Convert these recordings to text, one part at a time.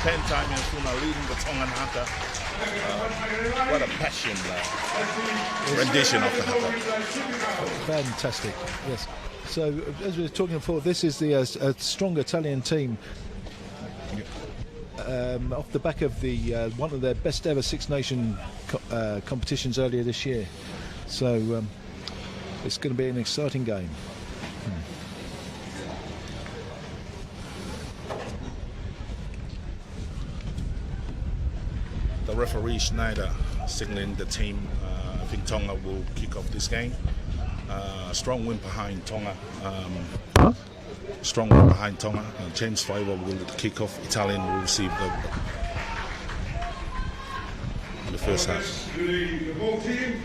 10 time in Funa leading the Tongan haka. What a passion rendition of the haka. Fantastic, yes. So, as we were talking before, this is the a strong Italian team. Off the back of the one of their best ever Six Nation competitions earlier this year. So, it's going to be an exciting game. The referee Schneider signaling the team. I think Tonga will kick off this game. Strong win behind Tonga. Strong win behind Tonga. James Teufaiva will kick off. Italian will receive the first half. The whole team,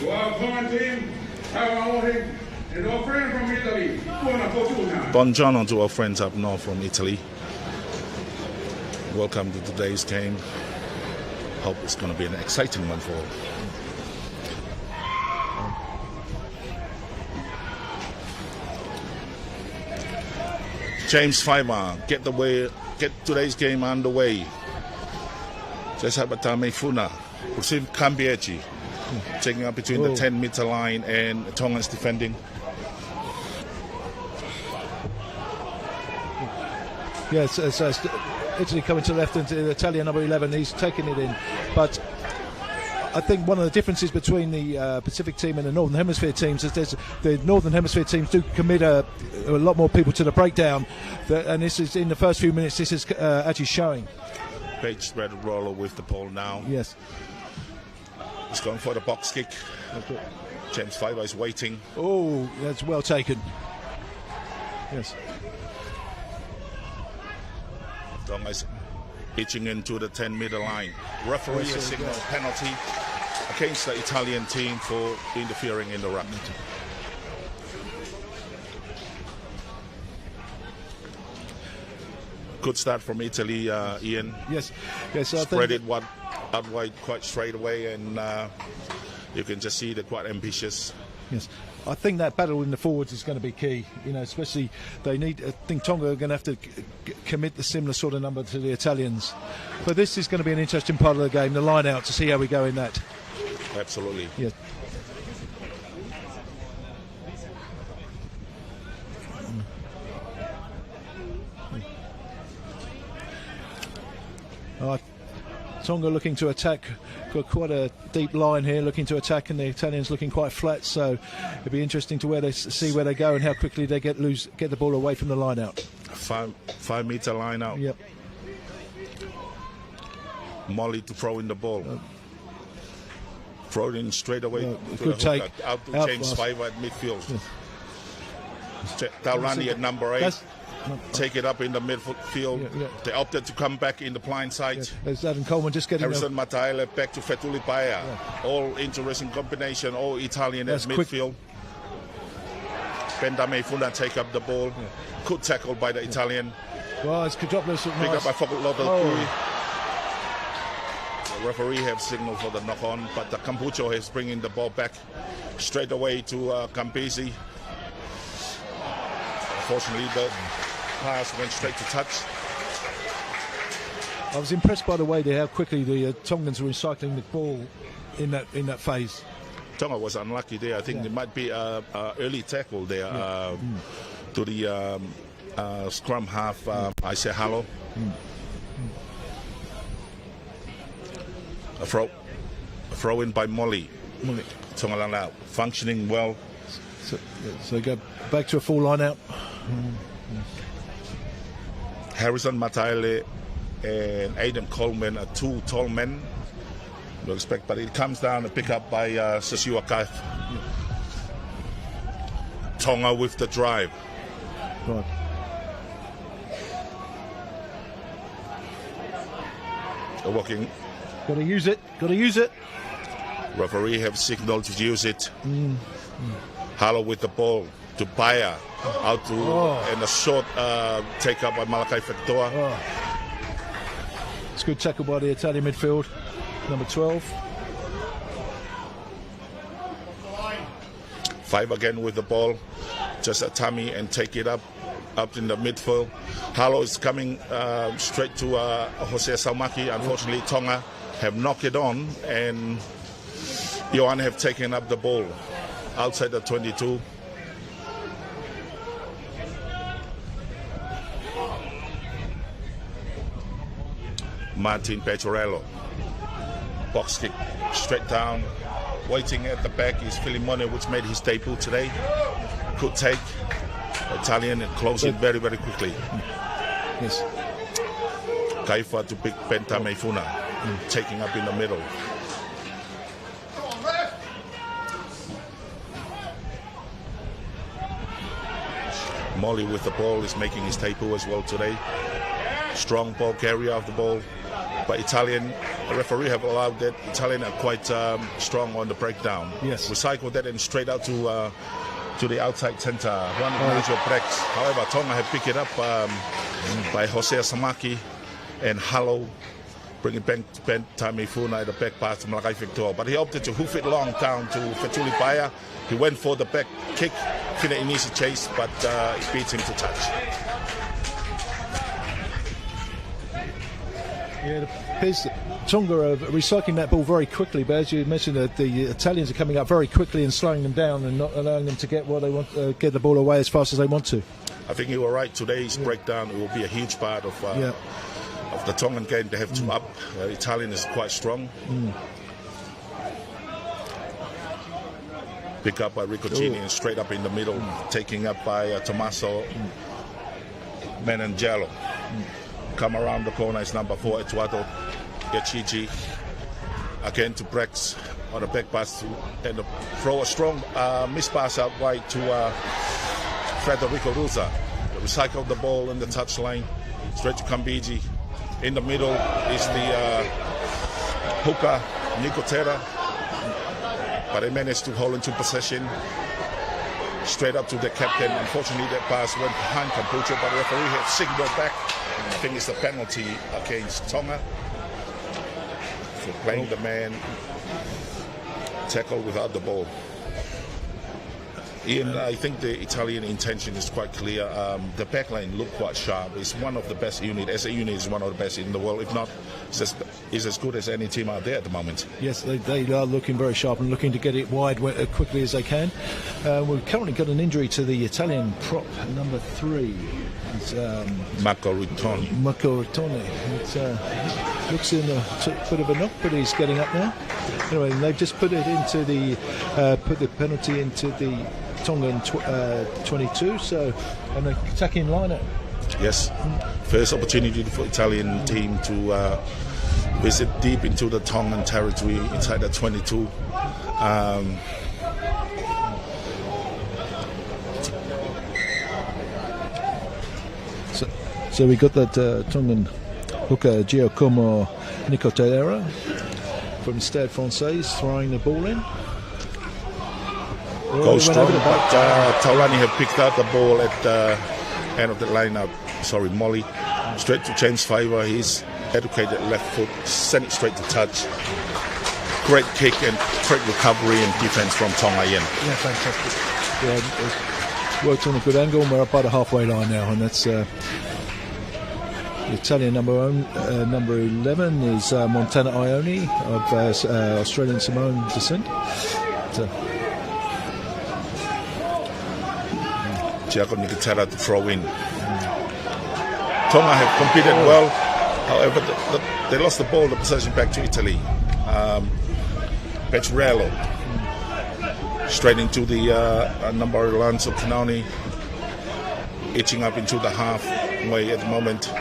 to our Tongan team, have our team, and our friend from Italy. Buongiorno to our friends up north from Italy. Welcome to today's game. Hope it's going to be an exciting one for all. James Teufaiva, get today's game underway. Sabatame Funa, receive Kambiechi, taking up between the 10-meter line and Tongan's defending. Yes, so Italy coming to the left into the Italian number 11. He's taking it in, but I think one of the differences between the Pacific team and the Northern Hemisphere teams is the Northern Hemisphere teams do commit a lot more people to the breakdown, and this is in the first few minutes. This is actually showing. Page spread roller with the ball now. Yes, he's going for the box kick. James Teufaiva is waiting. Oh, that's well taken. Yes. Tonga is pitching into the 10-meter line. Referee has signaled penalty against the Italian team for interfering in the rugby. Good start from Italy, Ian. Yes. Spread it out wide quite straight away, and you can just see they're quite ambitious. Yes. I think that battle in the forwards is going to be key. Especially I think Tonga are going to have to commit the similar sort of number to the Italians. But this is going to be an interesting part of the game, the line out, to see how we go in that. Absolutely. Yes. Tonga looking to attack. Got quite a deep line here, looking to attack, and the Italians looking quite flat. So it'll be interesting to see where they go and how quickly they get the ball away from the line out. 5-meter line out. Yep. Molly to throw in the ball. Throw it in straight away. Good take. Out to James Teufaiva at midfield. Yes. Taurani at number 8. Take it up in the midfield. Yeah. They opted to come back in the blind side. Yeah. There's Adam Coleman just getting Harrison Mataile back to Fetulipaya. Yeah. All interesting combination, all Italian at midfield. Bendame Funa take up the ball. Yeah. Good tackle by the Italian. Well, it's Kajopoulos. Pick up by Fokulotto. The referee have signaled for the knock-on, but the Campucho is bringing the ball back straight away to Campisi. Unfortunately, the pass went straight to touch. I was impressed by the way how quickly the Tongans were recycling the ball in that phase. Tonga was unlucky there. I think there might be an early tackle there to the scrum half, Isaiah Hallow. A throw in by Molly. Tonga line out, functioning well. So go back to a full line out. Harrison Mataile and Adam Coleman are two tall men. No expect, but it comes down and pick up by Sasiwa Kaif. Tonga with the drive. Right. They're walking. Got to use it. Referee have signaled to use it. Hallow with the ball to Baya. Out to and a short take up by Malakai Fektoa. It's a good tackle by the Italian midfield, number 12. 5 again with the ball. Just a tummy and take it up. up in the midfield. Halo is coming straight to Jose Saumaki. Unfortunately, Tonga have knocked it on, and Ioane have taken up the ball outside the 22. Martin Petrello, box kick straight down. Waiting at the back is Filimone, which made his debut today. Could take Italian and close it very, very quickly. Yes. Kaifa to big Penta Meifuna, taking up in the middle. Molly with the ball is making his debut as well today. Strong ball carrier of the ball. But Italian, the referee have allowed that. Italian are quite strong on the breakdown. Yes. Recycle that and straight out to the outside center. One major breaks. However, Tonga have picked it up by Jose Samaki and Halo, bringing Ben Tamifuna at the back pass to Malakai Victor. But he opted to hoof it long down to Fetuli Paya. He went for the back kick. Fina Inisi chase, but it beats him to touch. Yeah, Tonga are recycling that ball very quickly, but as you mentioned, the Italians are coming up very quickly and slowing them down and not allowing them to get what they want, get the ball away as fast as they want to. I think you were right. Today's breakdown will be a huge part of the Tongan game. They have to up. Italian is quite strong. Pick up by Riccocini and straight up in the middle, taking up by Tommaso Menangelo. Come around the corner is number 4, Eduardo Yachichi. Again to Brex on the back pass and throw a strong miss pass out wide to Federico Ruza. Recycle the ball in the touchline. Straight to Kambiji. In the middle is the hooker, Nicotera. But they managed to hold into possession. Straight up to the captain. Unfortunately, that pass went behind Kampuchea, but the referee had signaled back. I think it's the penalty against Tonga for playing the man tackle without the ball. Ian, I think the Italian intention is quite clear. The backline looked quite sharp. It's one of the best units. As a unit, it's one of the best in the world. If not, it's as good as any team out there at the moment. Yes, they are looking very sharp and looking to get it wide as quickly as they can. We've currently got an injury to the Italian prop, number 3. It's Marco Rittoni. It looks in a bit of a knock, but he's getting up now. Anyway, they've just put it into the penalty into the Tongan 22, so an attacking lineup. Yes, first opportunity for Italian team to visit deep into the Tongan territory inside the 22. So we got that Tongan hooker Giacomo Nicotera from Stade Francais throwing the ball in. Goes strong, but Taulani have picked out the ball at the end of the lineup. Sorry, Molly. Straight to James Teufaiva. His educated left foot sent it straight to touch. Great kick and great recovery and defense from Tonga Yen. Yeah, fantastic. Yeah, worked on a good angle, and we're up by the halfway line now, and that's the Italian number 11 is Montana Ione of Australian Samoan descent. Giacomo Nicotera to throw in. Tonga have competed well, however they lost the ball, the possession back to Italy. Petrello straight into the number 11 of Kanani, itching up into the halfway at the moment.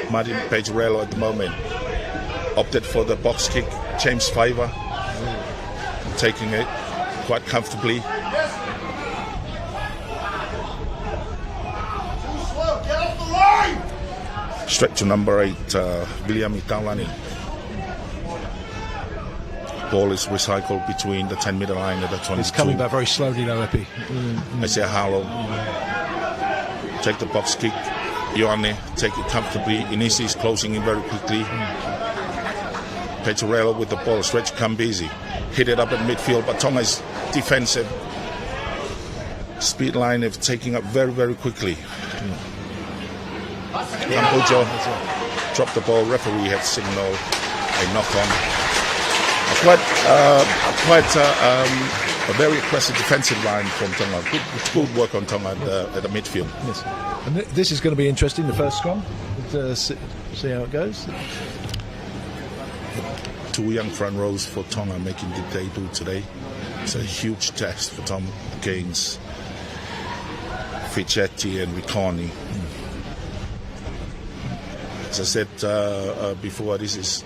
Martin Petrello at the moment opted for the box kick. James Teufaiva taking it quite comfortably. Straight to number 8, William Taulani. Ball is recycled between the 10-meter line and the 22. It's coming back very slowly though, Epi. I say Harlow. Take the box kick. Ioane take it comfortably. Inisi is closing in very quickly. Petrello with the ball. Stretch Kambezi. Hit it up at midfield, but Tonga's defensive Speed line have taken up very, very quickly. Kampujo dropped the ball. Referee had signaled a knock on. A very aggressive defensive line from Tonga. Good work on Tonga at the midfield. Yes. And this is going to be interesting, the first scrum. See how it goes. Two young front rows for Tonga making the debut today. It's a huge test for Tom against Fichetti and Ricconi. As I said before, this is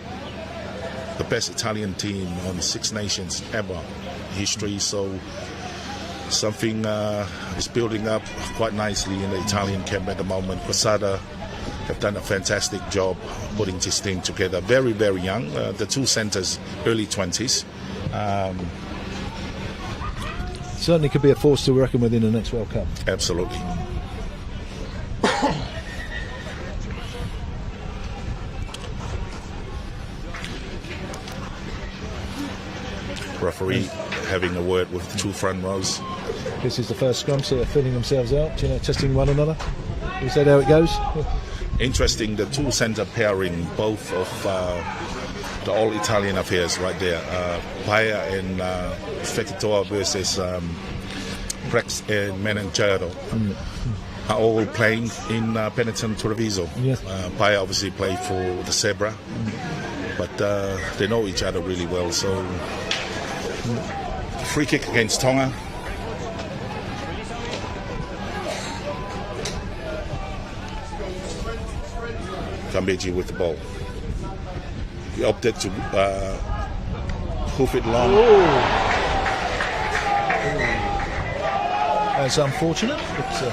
the best Italian team on Six Nations ever in history, so something is building up quite nicely in the Italian camp at the moment. Posada have done a fantastic job putting this team together. Very, very young. The two centres, early 20s. Certainly could be a force to reckon with in the next World Cup. Absolutely. Referee having a word with the two front rows. This is the first scrum, so they're filling themselves out, testing one another. You said how it goes? Interesting, the two centre pairing, both of the all-Italian affairs right there. Paya and Fekitoa versus Prex and Menangero are all playing in Benetton Treviso. Yes. Paya obviously played for the Zebra, but they know each other really well. So, free kick against Tonga. Kambeji with the ball. He opted to hoof it long. That's unfortunate. But,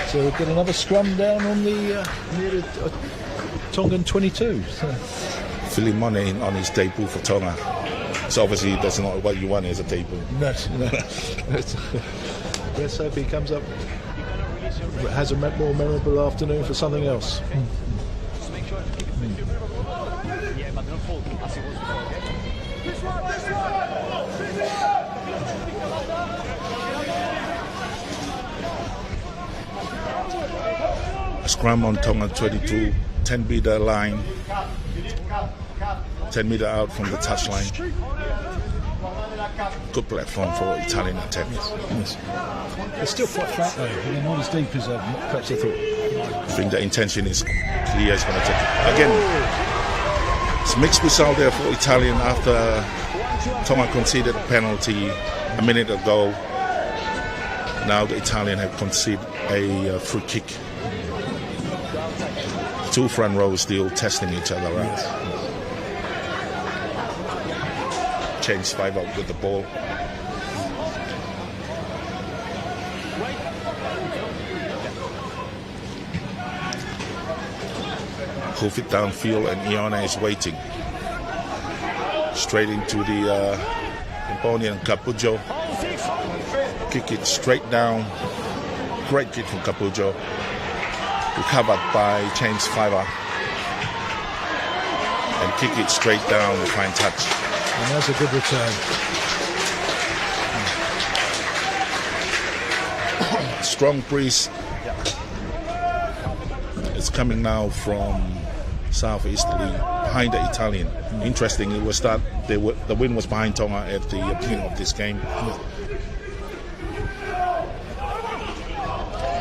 so we've got another scrum down on the near the Tongan 22. So. Filimone on his debut for Tonga. So obviously that's not what you want as a debut. No. Let's hope he comes up, has a more memorable afternoon for something else. Scrum on Tonga 22, 10-meter line, 10 meter out from the touchline. Good platform for Italian attack. Yes. It's still quite flat though, not as deep as perhaps I thought. I think the intention is clear. Is going to take it. Again, it's mixed result there for Italian after Tonga conceded a penalty a minute ago. Now the Italian have conceded a free kick. Two front rows still testing each other out. Teufaiva with the ball. Hoof it downfield and Iona is waiting. Straight into the opponent Capuzzo. Kick it straight down. Great kick from Capuzzo. Recovered by Teufaiva. And kick it straight down, fine touch. And that's a good return. Strong breeze. It's coming now from southeasterly behind the Italian. Interesting, it was the wind was behind Tonga at the beginning of this game.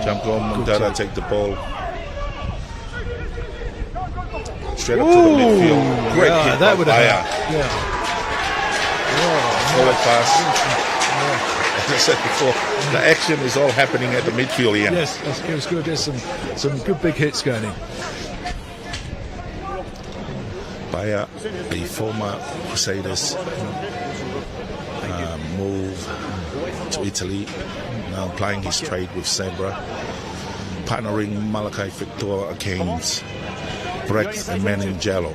Jamko Mundara take the ball. Straight up to the midfield. Great kick by Paya. Forward pass. As I said before, the action is all happening at the midfield here. Yes, it was good. There's some good big hits going in. Paya, the former Crusaders, move to Italy, now plying his trade with Zebra, partnering Malachi Victor against Brecht and Menangelo.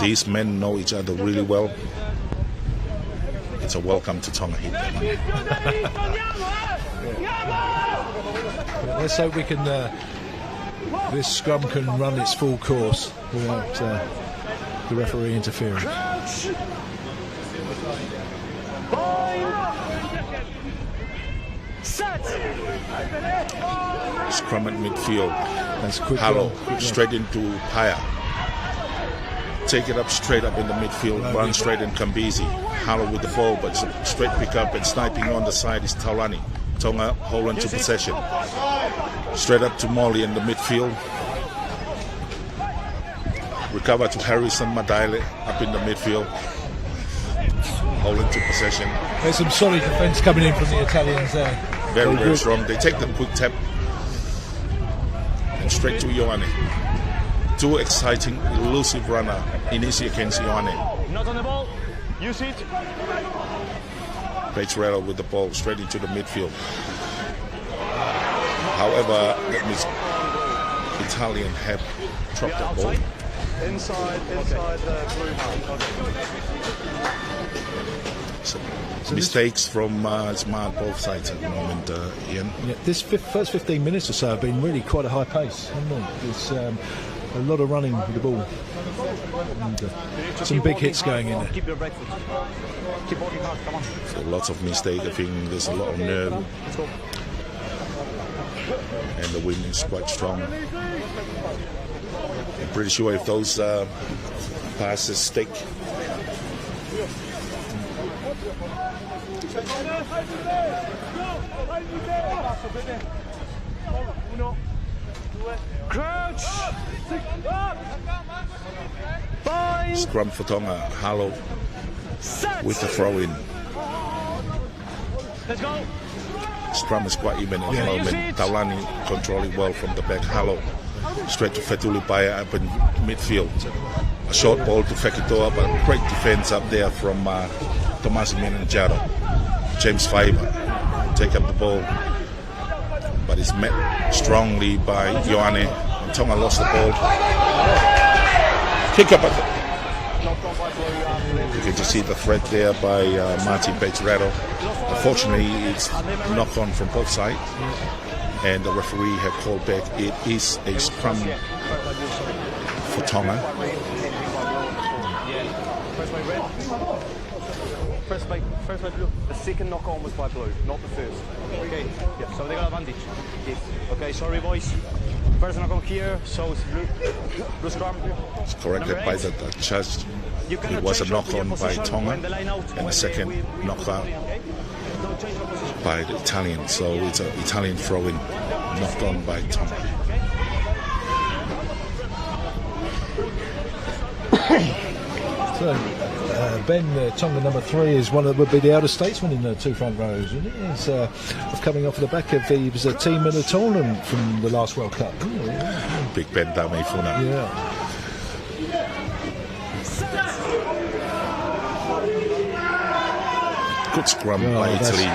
These men know each other really well. It's a welcome to Tonga hit. Let's hope we can. This scrum can run its full course without the referee interfering. Scrum at midfield. That's quick. Hallow straight into Paya. Take it up straight up in the midfield. Run straight in Kambizi. Hallow with the ball, but straight pick up and sniping on the side is Taurani. Tonga hold on to possession. Straight up to Molly in the midfield. Recover to Harrison Madaile up in the midfield. Hold on to possession. There's some solid defence coming in from the Italians there. Very, very strong. They take the quick tap and straight to Ioane. Too exciting, elusive runner. Inisi against Ioane. Not on the ball. Use it. Petrello with the ball straight into the midfield. However, that means Italian have dropped the ball. Inside the blue mark. So mistakes from smart both sides at the moment, Ian. Yeah, this first 15 minutes or so have been really quite a high pace, haven't they? There's a lot of running with the ball. And, some big hits going in there. Keep your right foot. Keep working hard, come on. So lots of mistakes. I think there's a lot of nerve. Let's go. And the wind is quite strong. I'm pretty sure if those passes stick, Crouch. Bind. scrum for Tonga, Hallow Set. with the throw in. Let's go. Scrum is quite even at the moment. Taulani controlling well from the back. Hallow straight to Fetuli Paya up in midfield. A short ball to Fekitoa, but great defense up there from Tomasi Minanjaro. James Faiva take up the ball, but it's met strongly by Ioane. Tonga lost the ball. Kick up at the... You can just see the threat there by Martin Petrello. Unfortunately, it's knocked on from both sides, and the referee had called back. It is a scrum for Tonga. First by blue. The second knock on was by blue, not the first. Okay. Yeah. So they got advantage. Yes. Okay. Sorry, boys. First knock on here, so it's blue. Blue scrum. It's corrected by the judge. It was a knock on by Tonga, and a second knock out by the Italian. So it's an Italian throw-in, knocked on by Tonga. So, Ben, Tonga number 3 is would be the elder statesman in the two front rows, isn't it? He's coming off the back of he was a team in the tournament from the last World Cup. Big Ben Dame Funa. Yeah. Good scrum by Italy.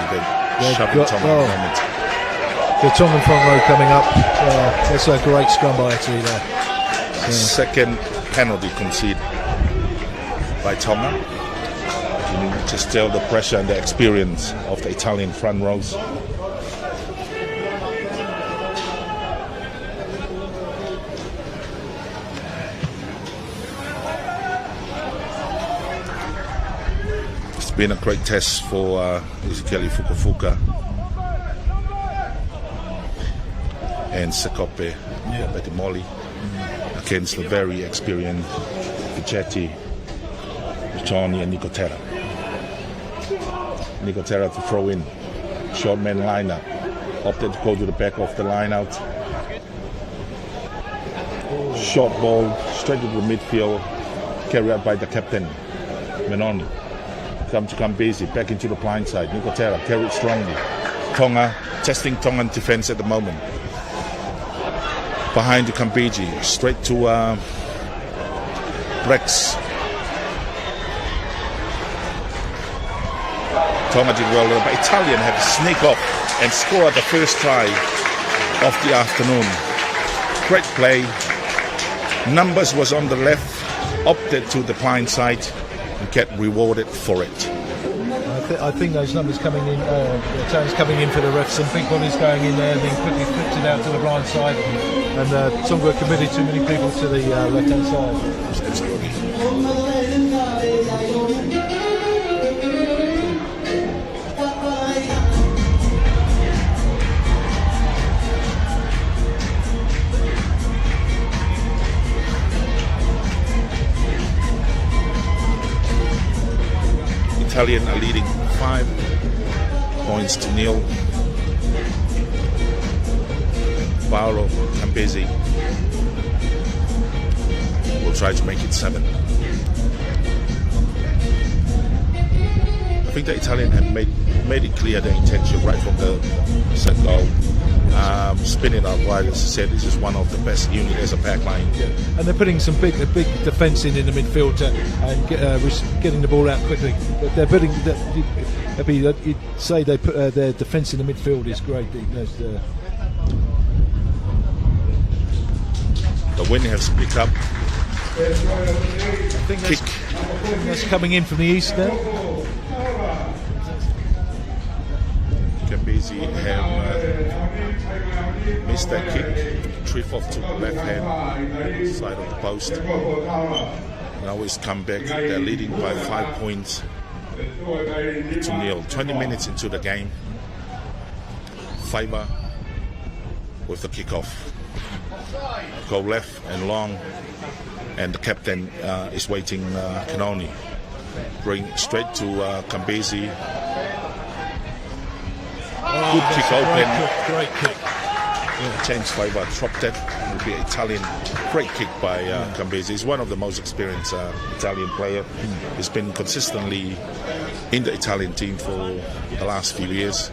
They're shoving Tonga at the moment. The Tongan front row coming up. That's a great scrum by Italy there. Second penalty conceded by Tonga. You can just tell the pressure and the experience of the Italian front rows. It's been a great test for Ikale Fukufuka and Sekope Betimoli against the very experienced Vichetti, Tony and Nicotera. Nicotera to throw in. Short man lineup. Opted to go to the back of the line out. Short ball straight to the midfield. Carried out by the captain, Menoni. Come to Kambezi, back into the blind side. Nicotera carried strongly. Tonga testing Tongan defense at the moment. Behind to Kambiji, straight to Brex. Tonga did well, but Italian had to sneak off and score the first try of the afternoon. Great play. Numbers was on the left, opted to the blind side and get rewarded for it. I think those numbers coming in, the Italians coming in for the refs, some big bodies going in there, then quickly flipped it out to the blind side, and Tonga committed too many people to the left-hand side. Absolutely. Italian are leading 5 points to nil. Paolo Campesi will try to make it 7. I think the Italian have made it clear their intention right from the set goal. Spinning out wide, as I said, this is one of the best units as a pack line. Yeah. And they're putting some big defence in the midfield and getting the ball out quickly. But they're putting. You'd say they put their defence in the midfield is great. The wind has picked up. I think that's coming in from the east now. Campesi have missed that kick, drift off to the left hand side of the post. Now it's come back. They're leading by 5 points to nil. 20 minutes into the game. Teufaiva with the kickoff. Go left and long, and the captain is waiting. Canoni bring straight to Campesi. Good kick open. Great kick. Teufaiva dropped it. It will be an Italian great kick by Campesi. He's one of the most experienced Italian player. He's been consistently in the Italian team for the last few years.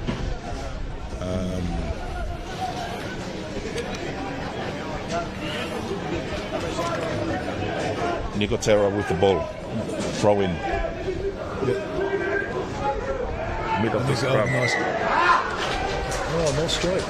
Nicotera with the ball. Throw in. Mid of the scrum. Oh, nice straight.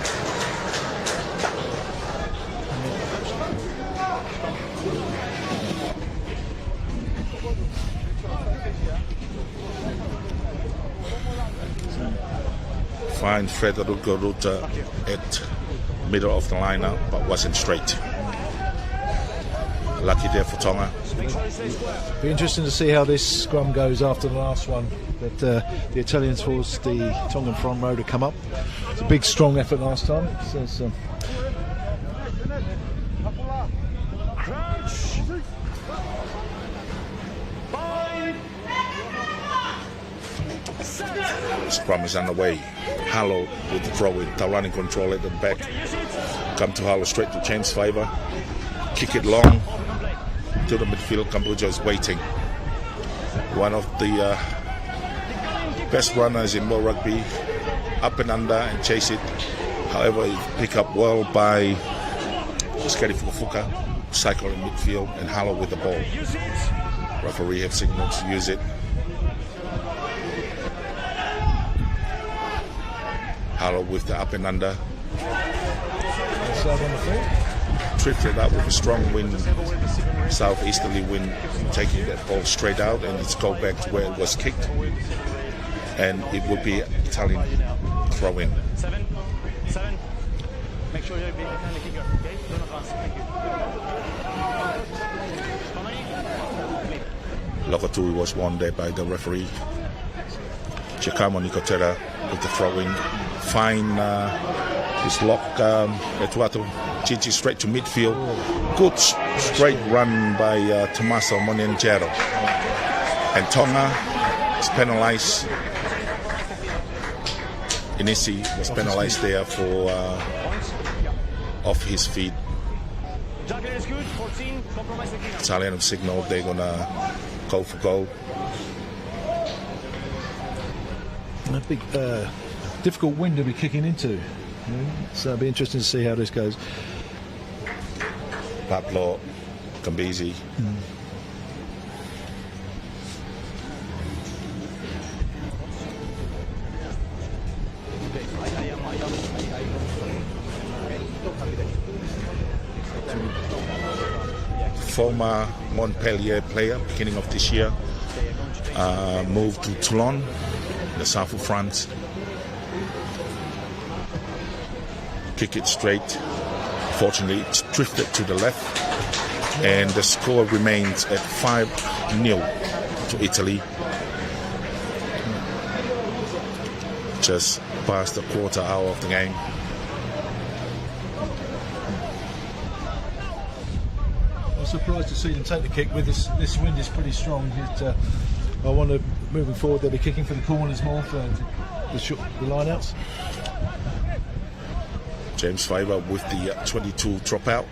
Fine Federico Ruta at middle of the lineup, but wasn't straight. Lucky there for Tonga. Be interesting to see how this scrum goes after the last one. But the Italians forced the Tongan front row to come up. It's a big, strong effort last time. So Scrum is underway. Hallow with the throw in. Taurani control at the back. Come to Hallow straight to Teufaiva. Kick it long to the midfield. Cambodia is waiting. One of the best runners in world rugby. Up and under and chase it. However, it pick up well by Skeri Fukufuka. Cycle in midfield and Hallow with the ball. Referee have signaled to use it. Hallow with the up and under. Drifted out with a strong wind, southeasterly wind, taking that ball straight out, and it's go back to where it was kicked, and it will be Italian throw in. 7. Make sure you're behind the kicker. Okay, don't advance. Thank you. Lokatui was won there by the referee. Chikamo Nicotera with the throw in. Fine his lock Etuato Chichi straight to midfield. Good straight run by Tommaso Monengero. And Tonga is penalized. Inisi was penalized there for off his feet. Italian have signaled they're gonna go for goal. A big difficult wind to be kicking into. So it'll be interesting to see how this goes. Pablo Campesi. Former Montpellier player, beginning of this year, moved to Toulon, the south of France. Kick it straight. Fortunately, it's drifted to the left, and the score remains at 5-0 to Italy. Just past the quarter hour of the game. I'm surprised to see them take the kick with this wind is pretty strong. I want to moving forward, they'll be kicking for the corners more for the line-outs. Teufaiva with the 22 dropout.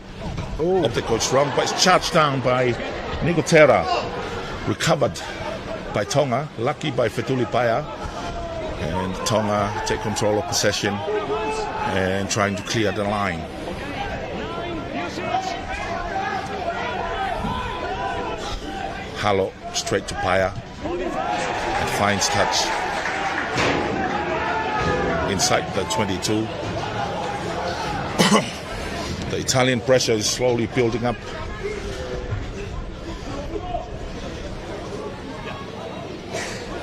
Up the coach wrong, but it's charged down by Nuku'alofa. Recovered by Tonga, lucky by Teufaiva. And Tonga take control of possession and trying to clear the line. Halo straight to Paya and finds touch inside the 22. The Italian pressure is slowly building up.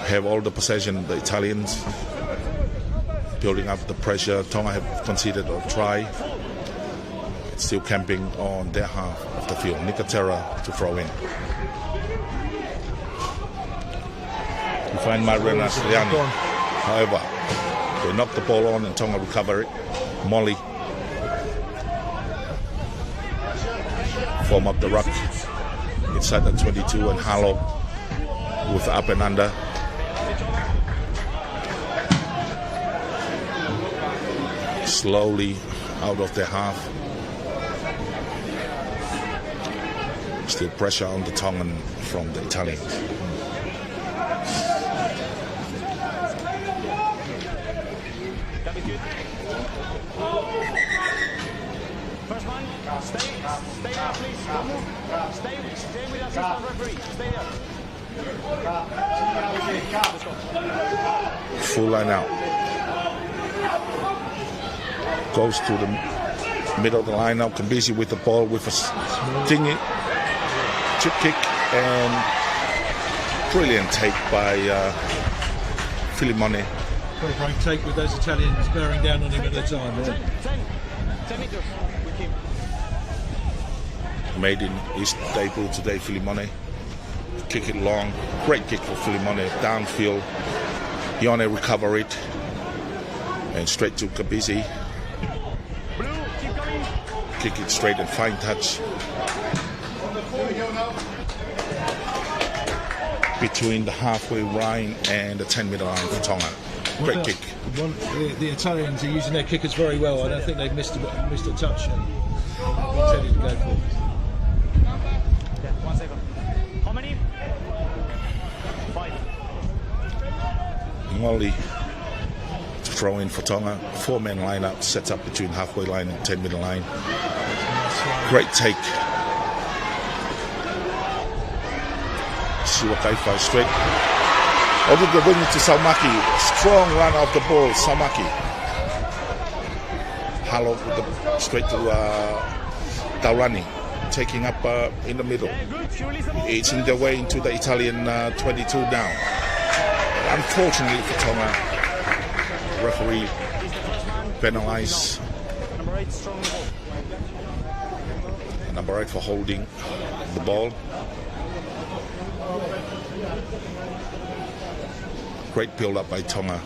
Have all the possession, the Italians building up the pressure. Tonga have conceded a try. Still camping on their half of the field. Nuku'alofa to throw in. You find Marina Sliani. However, they knock the ball on and Tonga recover it. Molly form up the ruck inside the 22 and Halo with up and under. Slowly out of their half. Still pressure on the Tongan from the Italians. First one, stay there, please. Don't move. Stay with assistant referee. Stay there. Full line out. Goes to the middle of the line now. Kambisi with the ball with a stingy chip kick and brilliant take by Filimone. Very brave take with those Italians bearing down on him at the time. 10 meters with him. Made in his debut today, Filimone. Kick it long. Great kick for Filimone. Downfield. Ione recover it. And straight to Kambisi. Kick it straight and fine touch. Between the halfway line and the 10-meter line for Tonga. Great kick. The Italians are using their kickers very well. I don't think they've missed a touch. Intended to go for. Yeah, 1 second. How many? 5. Molly to throw in for Tonga. 4-man lineup set up between halfway line and 10-meter line. Great take. Teufaiva straight. Over the wing to Salmaki. Strong run of the ball, Salmaki. Halo with the straight to Taurani. Taking up in the middle. Eating their way into the Italian 22 now. Unfortunately for Tonga, referee penalized Number 8, strong ball. number 8 for holding the ball. Great build up by Tonga.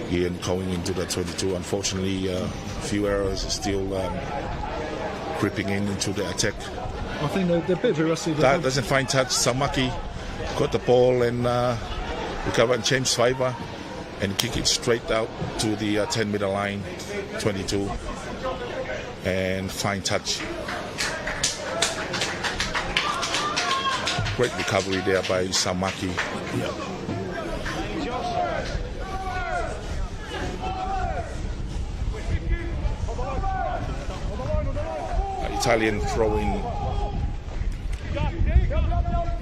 Here going into the 22. Unfortunately, a few errors are still creeping into the attack. I think they're a bit rusty. That doesn't find touch. Samaki got the ball and recover and Teufaiva and kick it straight out to the 10-meter line, 22, and fine touch. Great recovery there by Samaki. Yeah. Italian throwing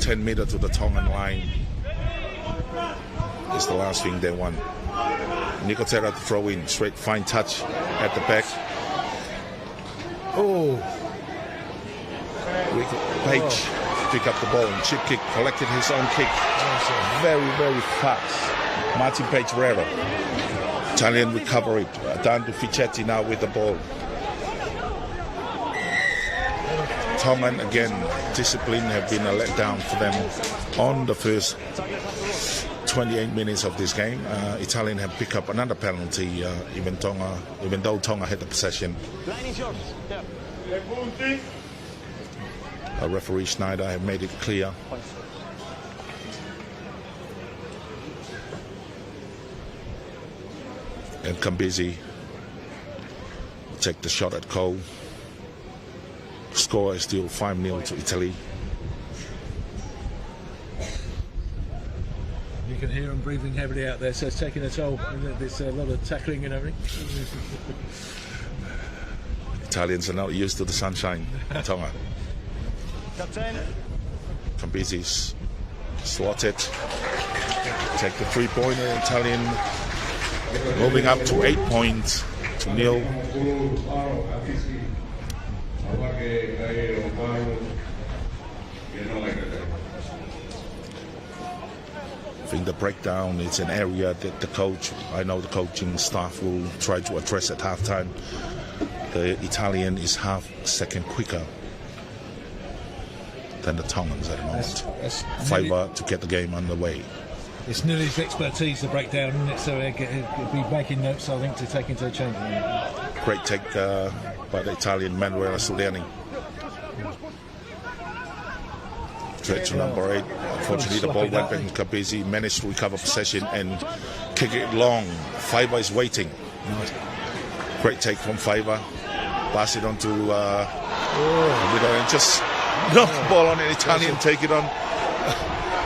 10 meter to the Tongan line is the last thing they want. Nuku'alofa to throw in, straight fine touch at the back. Oh, Page pick up the ball and chip kick, collected his own kick. Very, very fast. Martin Page Rero. Italian recovery. Down to Fichetti now with the ball. Tongan again, discipline have been a letdown for them on the first 28 minutes of this game. Italian have picked up another penalty, even though Tonga had the possession. Line is yours. Yeah. Referee Schneider have made it clear And Kambisi will take the shot at Cole. Score is still 5-0 to Italy. You can hear them breathing heavily out there, so it's taking a toll. There's a lot of tackling and everything. Italians are not used to the sunshine. Tonga. Captain. Kambisi's slotted. Take the 3-pointer. Italian moving up to 8 points to nil. I think the breakdown is an area that I know the coaching staff will try to address at halftime. The Italian is half a second quicker than the Tongans at the moment. Teufaiva to get the game underway. It's nearly his expertise, the breakdown, isn't it? So he'll be making notes, I think, to take into change. Great take by the Italian Manuela Suliani. Straight to number 8. Unfortunately, the ball went back and Kambisi managed to recover possession and kick it long. Teufaiva is waiting. Nice. Great take from Teufaiva. Pass it on to and just knock the ball on the Italian, take it on.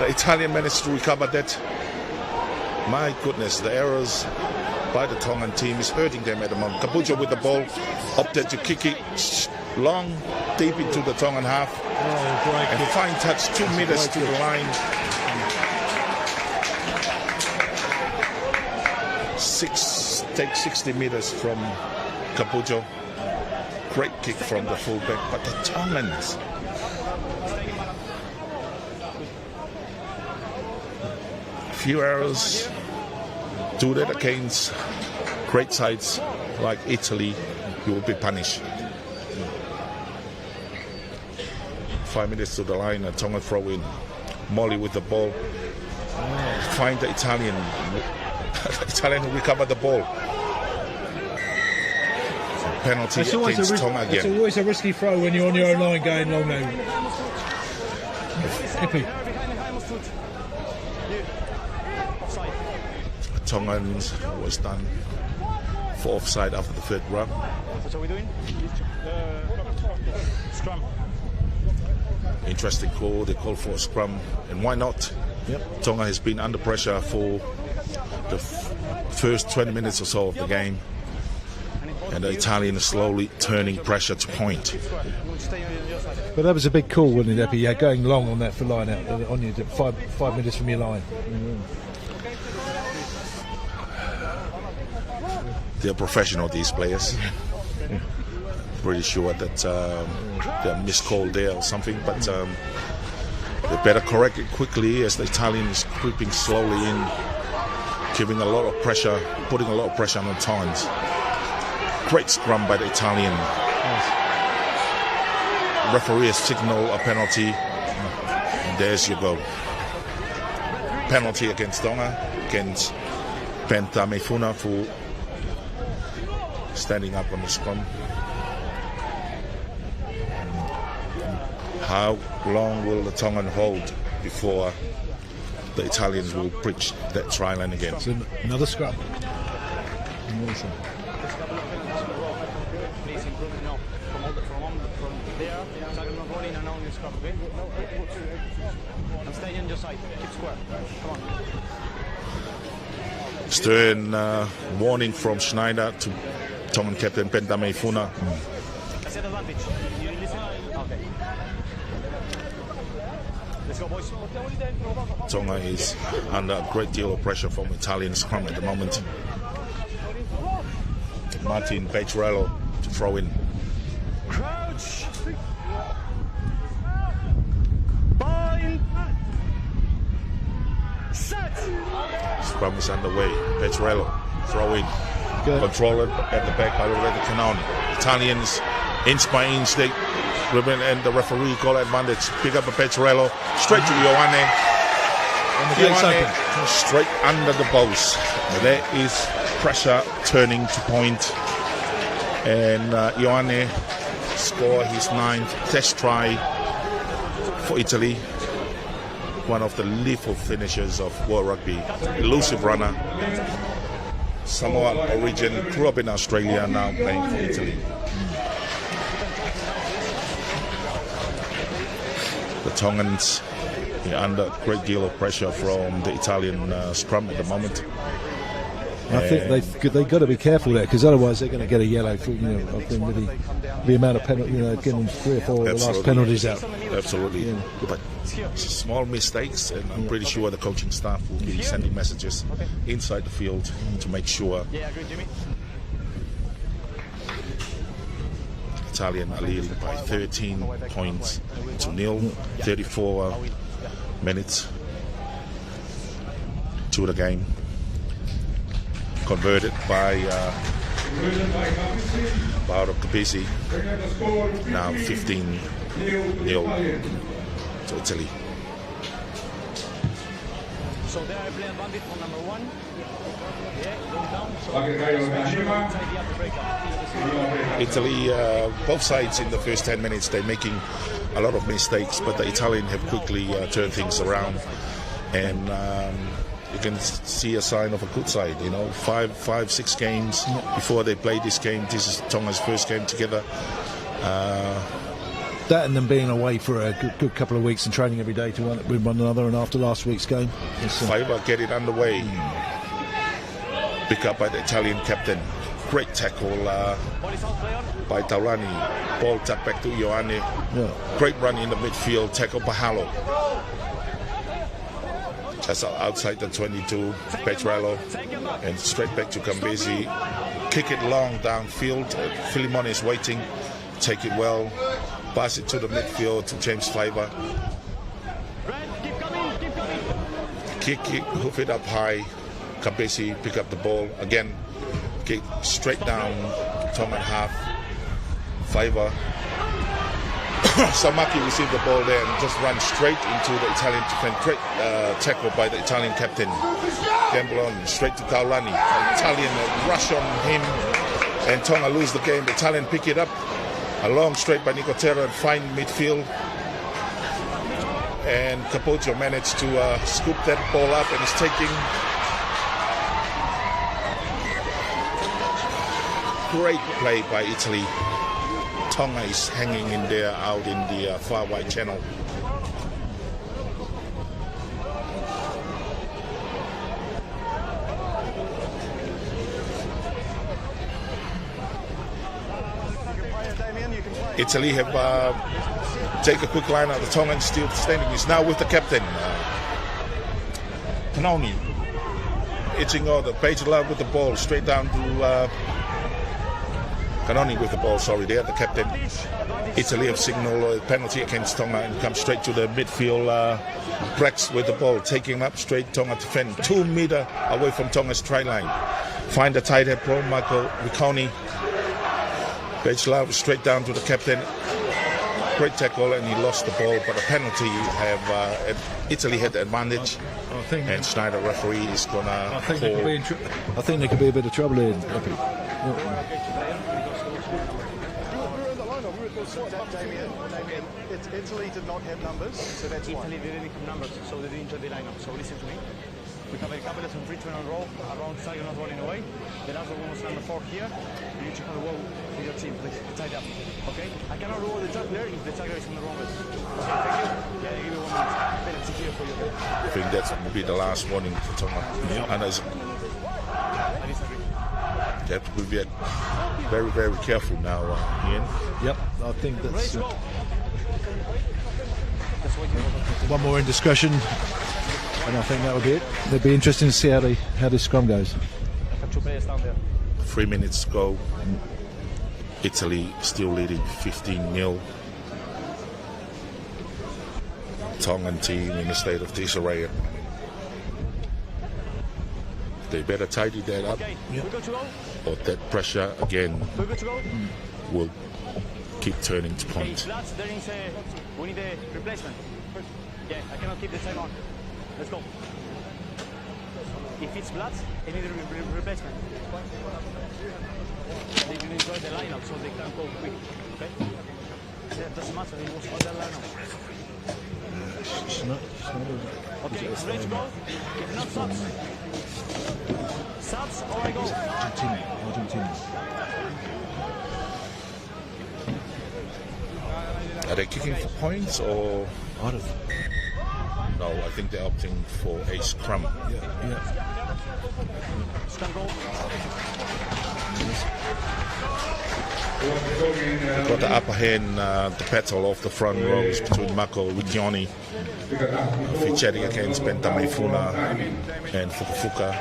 The Italian managed to recover that. My goodness, the errors by the Tongan team is hurting them at the moment. Kapucho with the ball, opted to kick it long, deep into the Tongan half. And fine touch, 2 meters to the line. Take 60 meters from Kapucho. Great kick from the fullback, but the Tongans. Few errors. Do that against great sides like Italy, you will be punished. 5 minutes to the line, a Tonga throw in. Molly with the ball. Find the Italian. The Italian will recover the ball. Penalty against Tonga again. It's always a risky throw when you're on your own line going long now. Hippie. Tongans was done for offside after the third run. What are we doing? Scrum. Interesting call. They call for a scrum, and why not? Yep. Tonga has been under pressure for the first 20 minutes or so of the game, and the Italian is slowly turning pressure to point. But that was a big call, wasn't it, Epi? Yeah, going long on that for line out on you, 5 minutes from your line. They're professional, these players. Pretty sure that they're miscalled there or something, but they better correct it quickly as the Italian is creeping slowly in, giving a lot of pressure, putting a lot of pressure on the Tongans. Great scrum by the Italian. Nice. Referee has signaled a penalty. And there's you go. Penalty against Tonga, against Pentamefuna for standing up on the scrum. How long will the Tongan hold before the Italians will breach that try line again? So another scrum. Amazing. Please improve now. From there, tackle not rolling and now you scrum, okay? And stay in your side. Keep square. Come on. Stern warning from Schneider to Tongan captain Pentamefuna. That's an advantage. You listen? Okay. Let's go, boys. Tonga is under a great deal of pressure from Italian scrum at the moment. Martin Petrello to throw in. Crouch. Bind. Set. Scrum is underway. Petrello throw in. Good. Control it at the back by Lorenzo Canon. Italians inch by inch they and the referee call advantage. Pick up a Petrello straight to Ioane. Ioane straight under the post. There is pressure turning to point, and Ioane score his 9th test try for Italy. One of the lethal finishers of World Rugby. Elusive runner. Samoan origin, grew up in Australia, now playing for Italy. The Tongans are under a great deal of pressure from the Italian scrum at the moment. I think they've got to be careful there, because otherwise they're going to get a yellow for, I think with the amount of penalty, getting 3 or 4 of the last penalties out. Absolutely. Yeah. But small mistakes, and I'm pretty sure the coaching staff will be sending messages inside the field to make sure Italian are leading by 13 points to 0, 34 minutes to the game. Converted by Paolo Capizzi. Now 15-0 to Italy. So they are playing bandit for number 1. Italy, both sides in the first 10 minutes, they're making a lot of mistakes, but the Italian have quickly turned things around, and you can see a sign of a good side. 5-6 games before they play this game. This is Tonga's first game together. That and them being away for a good couple of weeks and training every day to with one another, and after last week's game. Teufaiva get it underway. Pick up by the Italian captain. Great tackle by Taurani. Ball tap back to Ioane. Yeah. Great run in the midfield. Tackle Pahalo. Just outside the 22, Petrello. And straight back to Cambesi. Kick it long downfield. Filimon is waiting. Take it well. Pass it to the midfield to James Fiver. Kick it, hoof it up high. Cambesi pick up the ball again. Kick straight down Tongan half. Fiver. Samaki received the ball there and just ran straight into the Italian defense. Great tackle by the Italian captain. Gamble on straight to Kaulani. Italian rush on him, and Tonga lose the game. The Italian pick it up. A long straight by Nicotero and find midfield. And Capoccio managed to scoop that ball up and is taking. Great play by Italy. Tonga is hanging in there out in the far wide channel. Italy have take a quick line out. The Tongan still standing. Is now with the captain. Panoni. Itching order. Page love with the ball. Straight down to Canoni with the ball. Sorry, there the captain. Italy have signaled a penalty against Tonga and come straight to the midfield. Brex with the ball. Taking up straight. Tonga defend. 2 meters away from Tonga's try line. Find the tight head pro Michael Ricconi. Page love straight down to the captain. Great tackle, and he lost the ball, but a penalty. Have Italy had the advantage, and Schneider referee is gonna. I think there could be a bit of trouble here. Damien, Italy did not have numbers, so that's why. Italy didn't have numbers, so they didn't enter the lineup. So listen to me. We have a couple of return on roll around the side, you're not rolling away. The last one was number 4 here. You need to have a wall with your team, please. Tied up. Okay? I cannot roll the tackler if the tackler is on the wrong way. Okay, thank you. Yeah, give me 1 minute. Penalty here for you. I think that will be the last warning for Tonga. And as they have to be very, very careful now, Ian. Yep, I think that's one more indiscretion, and I think that would be it. It'd be interesting to see how this scrum goes. 3 minutes to go. Italy still leading 15-0. Tongan team in a state of disarray. They better tidy that up, or that pressure again will keep turning to point. We need a replacement. Yeah, I cannot keep the time on. Let's go. If it's blood, I need a replacement. They can enjoy the lineup so they can go quick. Okay? It doesn't matter, they must hold the lineup. Okay, ready to go. If not stops. Sats, or I go. Argentina. Are they kicking for points or? I don't. No, I think they're opting for a scrum. Yeah. Scrum goal. Got the upper hand, the battle off the front rows between Mako, Rigioni, Fichetti against Bentameifuna and Fukufuka.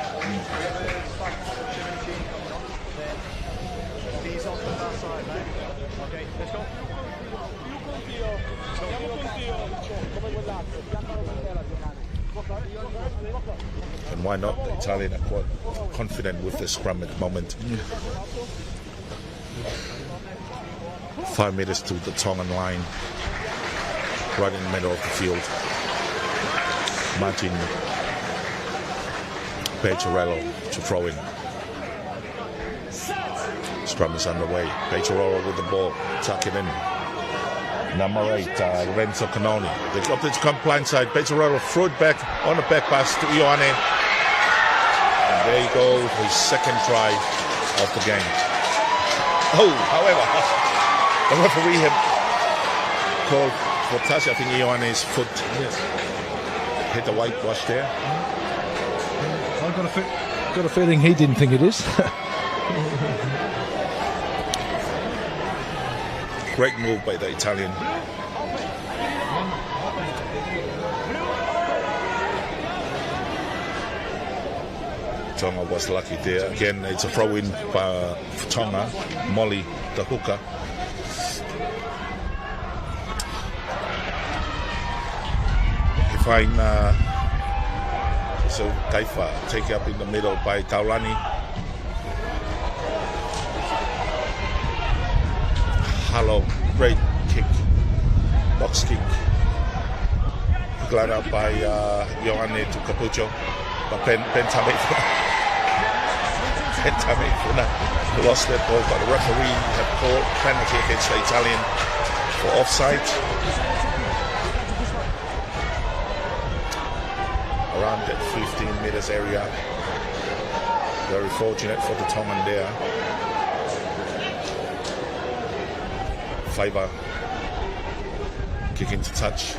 He's on the far side, mate. Okay, let's go. And why not? The Italian are quite confident with the scrum at the moment. 5 meters to the Tongan line, right in the middle of the field. Martin Pecorello to throw in. Scrum is underway. Pecorello with the ball, tuck it in. Number 8, Lorenzo Canoni. They got this come blind side. Pecorello threw it back on the back pass to Ioane. And there you go, his second try of the game. Oh, however, the referee had called for touch. I think Ioane's foot hit the whitewash there. I've got a feeling he didn't think it is. Great move by the Italian. Tonga was lucky there. Again, it's a throw-in by Tonga. Molly, the hooker. You find so Teufaiva take up in the middle by Taulani. Hello, great kick, box kick. Glad up by Ioane to Capuccio, but Bentameifuna lost that ball, but the referee had called penalty against the Italian for offside. Around that 15 meters area. Very fortunate for the Tongan there. Teufaiva kicking to touch.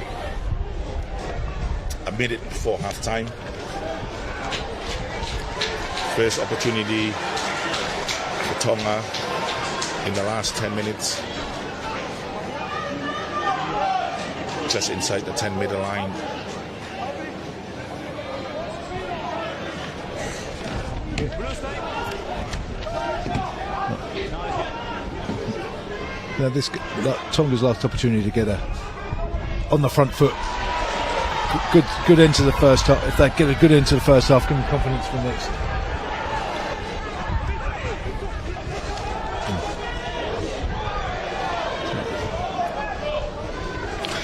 A minute before half time. First opportunity for Tonga in the last 10 minutes. Just inside the 10-meter line. Now this Tonga's last opportunity to get on the front foot. Good end to the first half. If they get a good end to the first half, give them confidence for the next.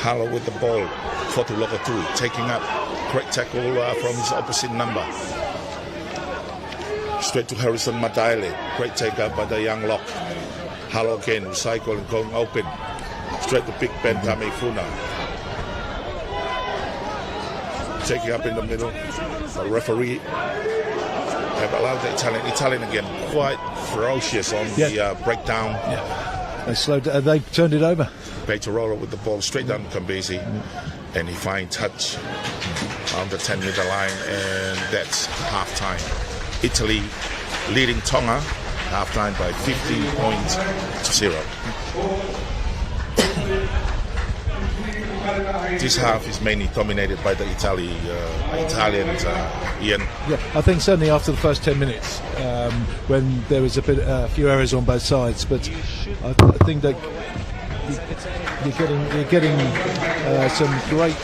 Halo with the ball. Fotulokotui taking up. Great tackle from his opposite number. Straight to Harrison Madaile. Great take up by the young lock. Halo again, recycle and going open. Straight to Big Bentameifuna. Taking up in the middle. The referee have allowed the Italian again, quite ferocious on the breakdown. Yeah. They turned it over. Pecorello with the ball straight down to Kambesi, and he finds touch on the 10-meter line, and that's half time. Italy leading Tonga half time by 15 points to 0. This half is mainly dominated by the Italians, Ian. Yeah, I think certainly after the first 10 minutes, when there was a few errors on both sides, but I think that you're getting some great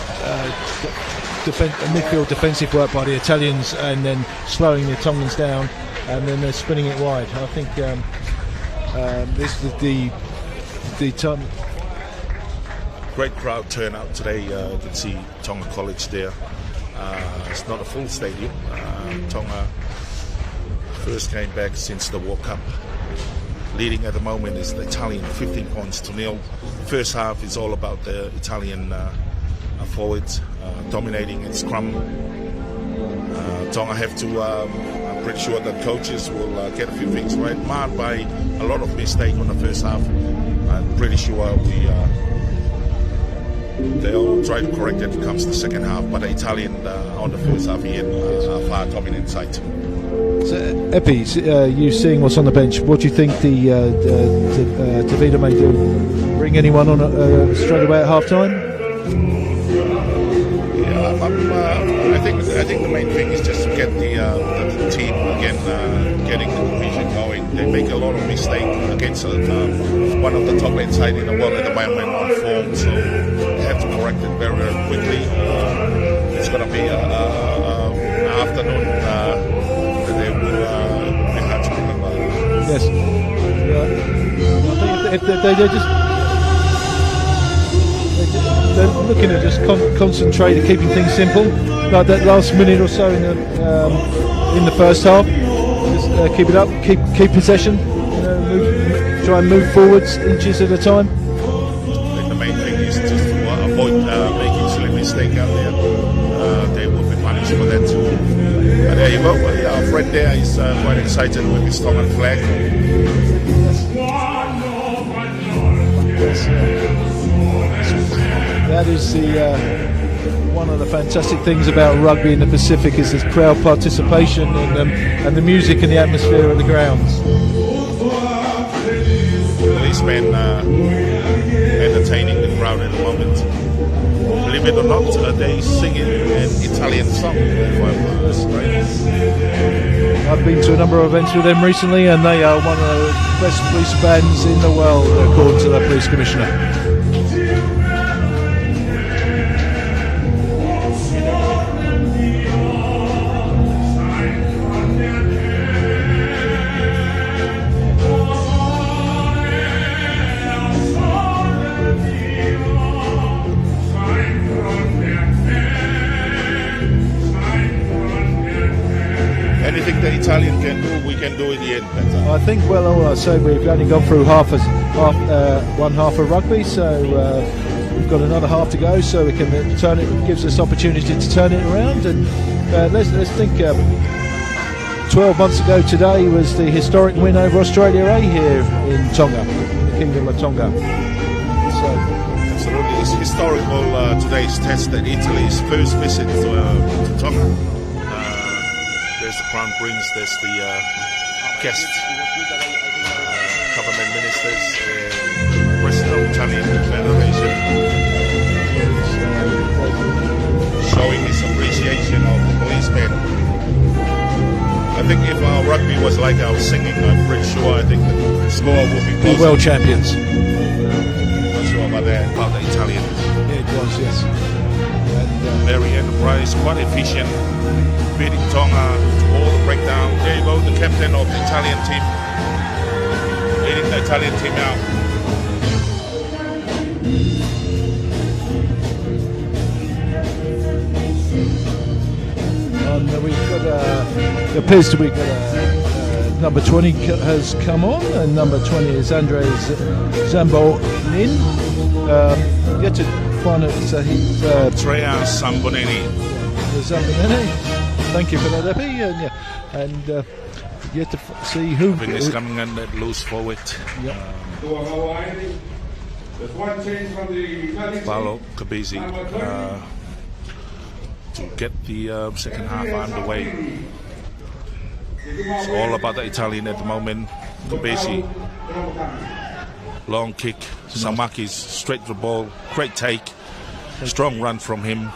midfield defensive work by the Italians, and then slowing the Tongans down, and then they're spinning it wide. I think this is the time. Great crowd turnout today. You can see Tonga College there. It's not a full stadium. Tonga first came back since the World Cup. Leading at the moment is the Italian, 15 points to 0. First half is all about the Italian forwards dominating in scrum. Tonga have to pretty sure that coaches will get a few things right, marred by a lot of mistake on the first half. I'm pretty sure they'll try to correct it when it comes to the second half, but the Italian on the first half here are far dominant side. So, Epi, you seeing what's on the bench, what do you think the Davida may do? Bring anyone on straight away at half time? Yeah, I think the main thing is just to get the team again getting the cohesion going. They make a lot of mistakes against one of the top end side in the world at the moment on form, so they have to correct it very, very quickly. It's going to be an afternoon that they will have to remember. Yes. I think if they're looking at just concentrate, keeping things simple, like that last minute or so in the first half. Just keep it up, keep possession, try and move forwards inches at a time. I think the main thing is just to avoid making silly mistake out there. They will be punished for that too. And there you go. Our friend there is quite excited with his Tongan flag. That is one of the fantastic things about rugby in the Pacific is this crowd participation and the music and the atmosphere of the grounds. Policemen entertaining the crowd at the moment. Believe it or not, they sing an Italian song. I've been to a number of events with them recently, and they are one of the best police bands in the world, according to the police commissioner. Anything the Italian can do, we can do in the end better. I think, well, I say we've only gone through one half of rugby, so we've got another half to go, so we can turn it. Gives us opportunity to turn it around, and let's think. 12 months ago today was the historic win over Australia A here in Tonga, in the Kingdom of Tonga. So, absolutely, it's historical today's test at Italy's first visit to Tonga. There's the Crown Prince, there's the guest government ministers, President of Italian Federation, showing his appreciation of the policemen. I think if our rugby was like our singing, I'm pretty sure I think the score would be closer. world champions. Not sure about the Italians. Yeah, it was, yes. And, very enterprise, quite efficient, beating Tonga to all the breakdown. There you go, the captain of the Italian team, leading the Italian team out. we've got it appears to be number 20 has come on, and number 20 is Andre Zambonin. Yet to find it, Trea Zambonini. Zambonini. Thank you for that, Epi. And yet to see who is coming in that loose forward. Yep. Paolo Kabisi to get the second half underway. It's all about the Italian at the moment. Kabisi, long kick. Samaki's straight to the ball. Great take. Strong run from him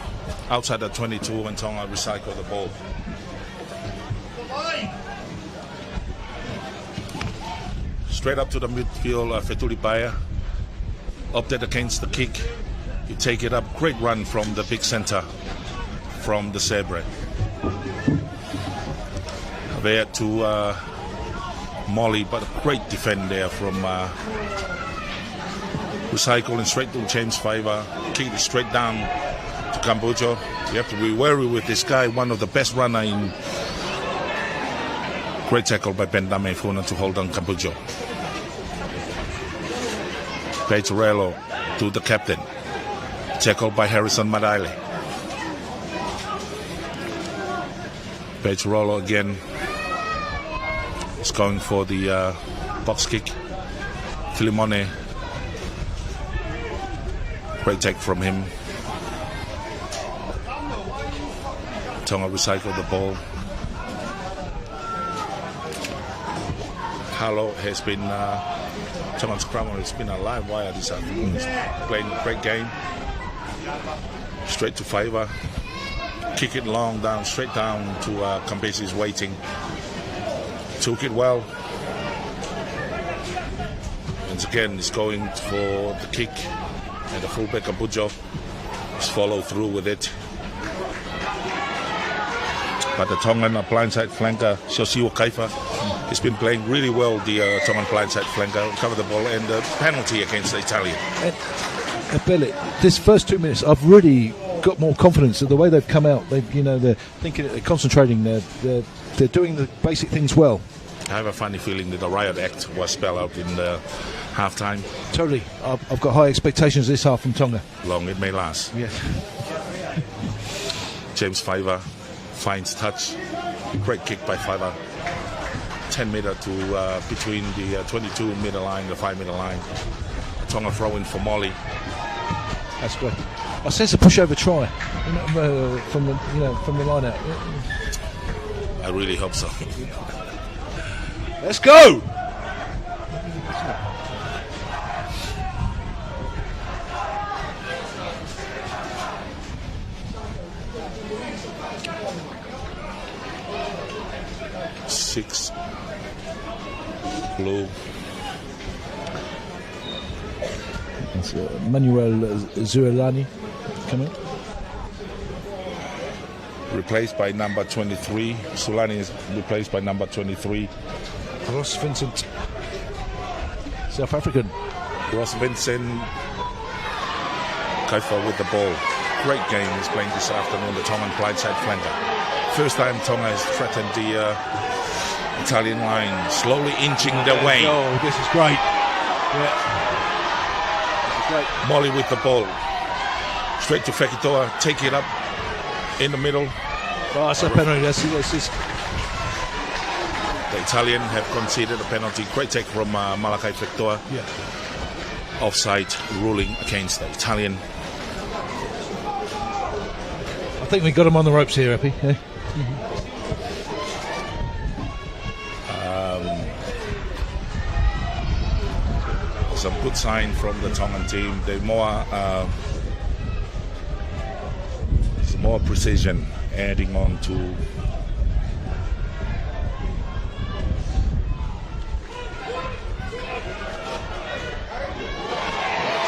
outside the 22, and Tonga recycle the ball. Straight up to the midfield, Fetuli Baya. Up there against the kick. You take it up. Great run from the big center from the Sabre. There to Molly, but a great defend there from recycling straight to Teufaiva. Kick it straight down to Kambujo. You have to be wary with this guy, one of the best runner in. Great tackle by Ben Dame Funa to hold on Kambujo. Petrello to the captain. Tackle by Harrison Madaile. Petrello again. is going for the box kick. Filimone. Great take from him. Tonga recycled the ball. Halo has been, Tongan scrummer has been a live wire this afternoon. He's playing a great game. Straight to Teufaiva. Kick it long down, straight down to Kambesi's waiting. Took it well. Once again, he's going for the kick. And the fullback Abujo has followed through with it. But the Tongan blindside flanker, Shosiwa Kaifa, has been playing really well, the Tongan blindside flanker, covered the ball, and the penalty against the Italian. And Billy, this first 2 minutes, I've really got more confidence of the way they've come out. They're thinking, they're concentrating, they're doing the basic things well. I have a funny feeling that the riot act was spelled out in the half-time. Totally. I've got high expectations this half from Tonga. Long it may last. Yes. James Fiver finds touch. Great kick by Fiver. 10 meter to between the 22 meter line, the 5 meter line. Tonga throw in for Molly. That's great. I sense a pushover try from the line out. I really hope so. Let's go! Six blue. It's Manuel Zuelani coming. Replaced by number 23. Sulani is replaced by number 23. Ross Vincent, South African. Ross Vincent. Kaifa with the ball. Great game he's playing this afternoon, the Tongan blindside flanker. First time Tonga has threatened the Italian line, slowly inching their way. Oh, this is great. Yeah. This is great. Molly with the ball. Straight to Fekitoa, take it up in the middle. Oh, it's a penalty. This is... The Italian have conceded a penalty. Great take from Malakai Fekitoa. Yeah. Offside ruling against the Italian. I think we got him on the ropes here, Epi. Yeah. Some good sign from the Tongan team. They're more precision, adding on to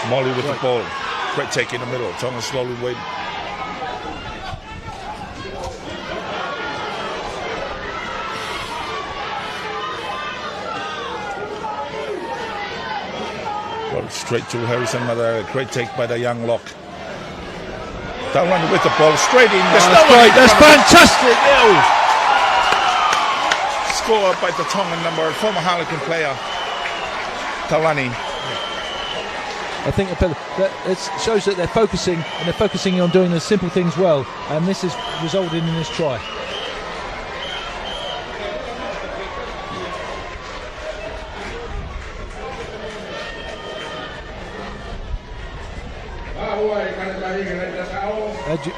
Molly with the ball. Great take in the middle. Tonga slowly waiting. Straight to Harrison Madara. Great take by the young lock. Taurani with the ball straight in. That's fantastic. Score by the Tongan former Harlequin player, Taurani. I think that it shows that they're focusing on doing the simple things well, and this has resulted in this try.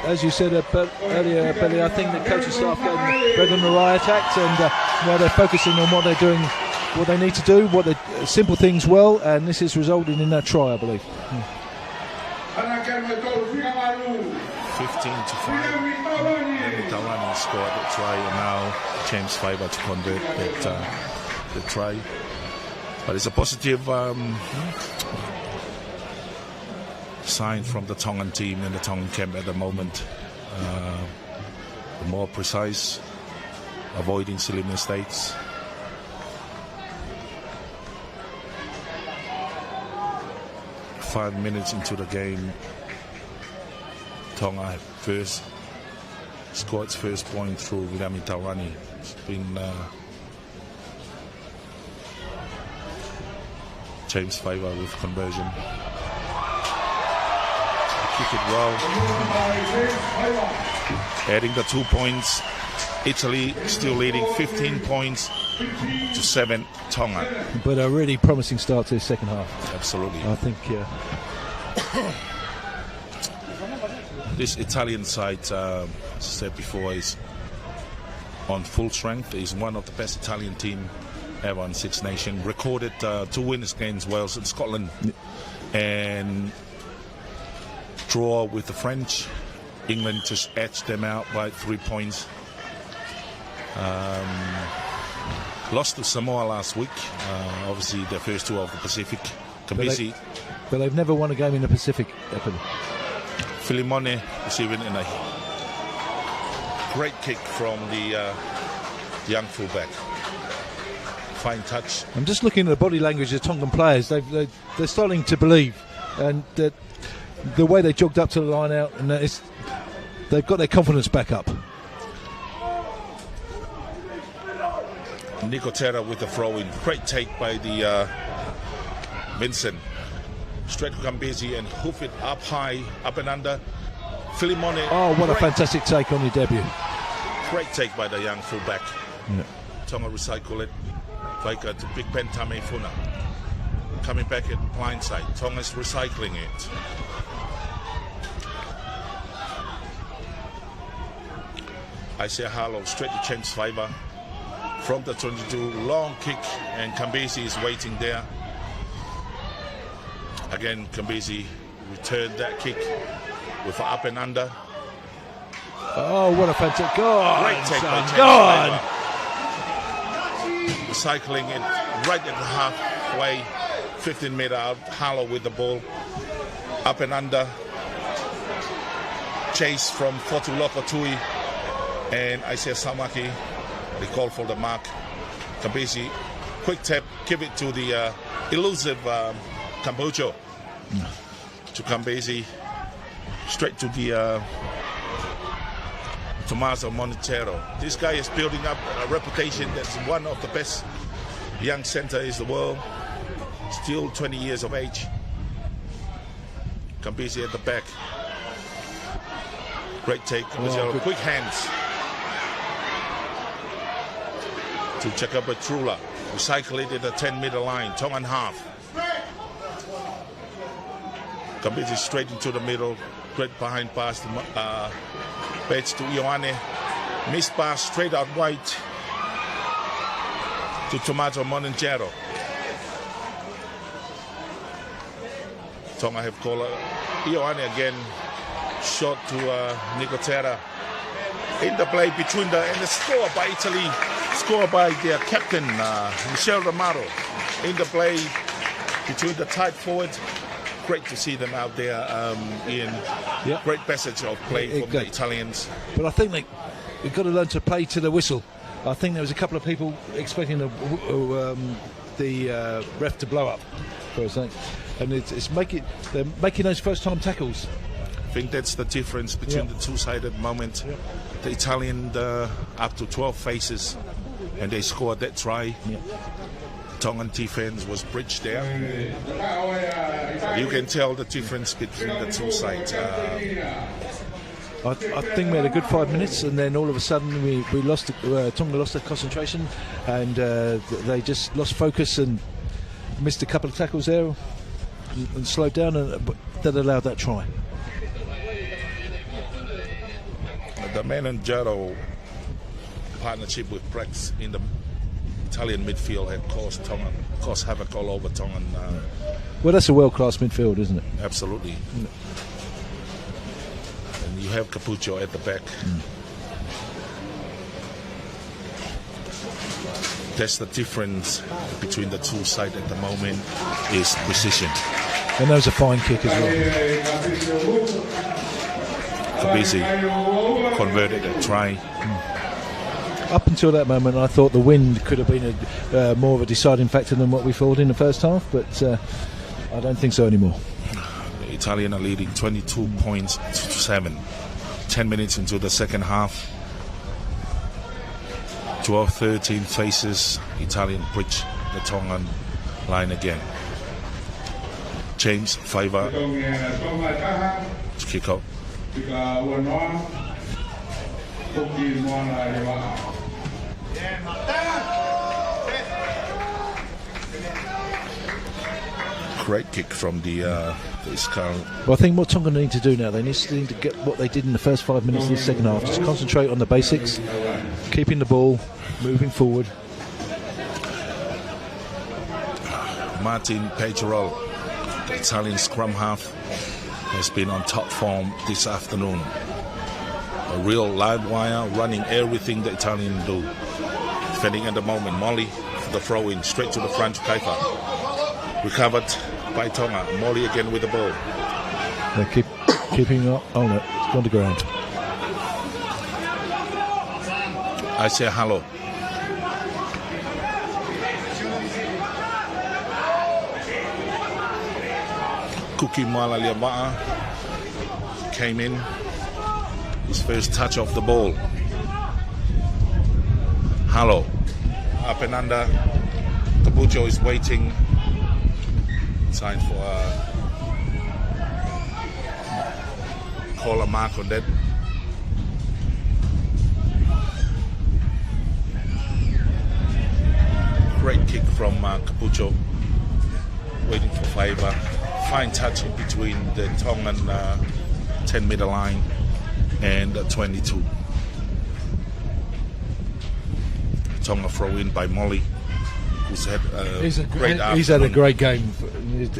As you said earlier, Billy, I think the coaching staff read on the riot act, and they're focusing on what they're doing, what they need to do, simple things well, and this has resulted in that try, I believe. 15-5. And Taurani scored the try, and now James Fiver to convert the try. But it's a positive sign from the Tongan team and the Tongan camp at the moment. More precise, avoiding silly mistakes. Five minutes into the game, Tonga first scored its first point through Virami Taurani. It's been James Fiver with conversion. Kick it well. Adding the 2 points. Italy still leading 15 points. 7 Tonga. But a really promising start to the second half. Absolutely. I think. This Italian side, as I said before, is on full strength. Is one of the best Italian team ever in Six Nations. Recorded 2 wins against Wales and Scotland, and draw with the French. England just edged them out by 3 points. Lost to Samoa last week. Obviously, the first 2 of the Pacific. Kambisi. But they've never won a game in the Pacific. Filimone receiving in a great kick from the young fullback. Fine touch. I'm just looking at the body language of Tongan players. They're starting to believe, and the way they jogged up to the line out, and they've got their confidence back up. Nuku'alofa with the throw-in. Great take by the Vincent. Straight to Kambisi and hoof it up high, up and under. Filimone. Oh, what a fantastic take on your debut. Great take by the young fullback. Yeah. Tonga recycle it. Vaika to Big Ben Tame Funa. Coming back at blind side. Tonga's recycling it. Isaiah Harlow straight to Teufaiva. From the 22, long kick, and Kambisi is waiting there. Again, Kambisi returned that kick with an up and under. Oh, what a fantastic goal! Great take by Teufaiva. Recycling it right at the halfway, 15-meter out. Harlow with the ball, up and under. Chase from Fotuloka Tui and Isaiah Samaki. They call for the mark. Kambisi, quick tap, give it to the elusive Cambojo. To Kambisi, straight to the Tommaso Montero. This guy is building up a reputation that's one of the best young centers in the world. Still 20 years of age. Kambisi at the back. Great take. Quick hands. To Chakaba Trula. Recycle it at the 10-meter line. Tongan half. Kambisi straight into the middle. Great behind pass to Bates to Ioane. Missed pass straight out wide to Tomato Moningero. Tonga have called Ioane again. Shot to Nuku'alofa. In the play between and the score by Italy. Score by their captain, Michel Romero. In the play between the tight forward. Great to see them out there, Ian. Yep. Great passage of play from the Italians. But I think we've got to learn to play to the whistle. I think there was a couple of people expecting the ref to blow up for a second. And they're making those first-time tackles. I think that's the difference between the two sides at the moment. Yep. The Italian up to 12 faces, and they scored that try. Yep. Tongan defense was bridged there. You can tell the difference between the two sides. I think we had a good 5 minutes, and then all of a sudden we lost. Tonga lost their concentration, and they just lost focus and missed a couple of tackles there, and slowed down, and that allowed that try. The Manangero partnership with Brex in the Italian midfield had caused havoc all over Tongan. Well, that's a world-class midfield, isn't it? Absolutely. And you have Capuccio at the back. That's the difference between the two sides at the moment, is precision. And that was a fine kick as well. Kambisi converted a try. Up until that moment, I thought the wind could have been more of a deciding factor than what we thought in the first half, but I don't think so anymore. The Italian are leading 22 points to 7. 10 minutes into the second half. 12-13 faces. Italian bridge the Tongan line again. James Faiva to kick out. Great kick from the Ikale. Well, I think what Tonga need to do now, they need to get what they did in the first 5 minutes of the second half. Just concentrate on the basics, keeping the ball, moving forward. Martin Petrol, the Italian scrum half, has been on top form this afternoon. A real live wire, running everything the Italian do. Defending at the moment, Molly for the throw in, straight to the front, Teufaiva. Recovered by Tonga. Molly again with the ball. They keeping up. Oh no, it's gone to ground. I say hello. Kuki Malaliama'a came in. His first touch of the ball. Hello. Up and under. Kabucho is waiting. Time for call a mark on that. Great kick from Kabucho. Waiting for Faiva. Fine touch in between the Tongan 10-meter line and 22. Tonga throw in by Molly, who's had he's had a great game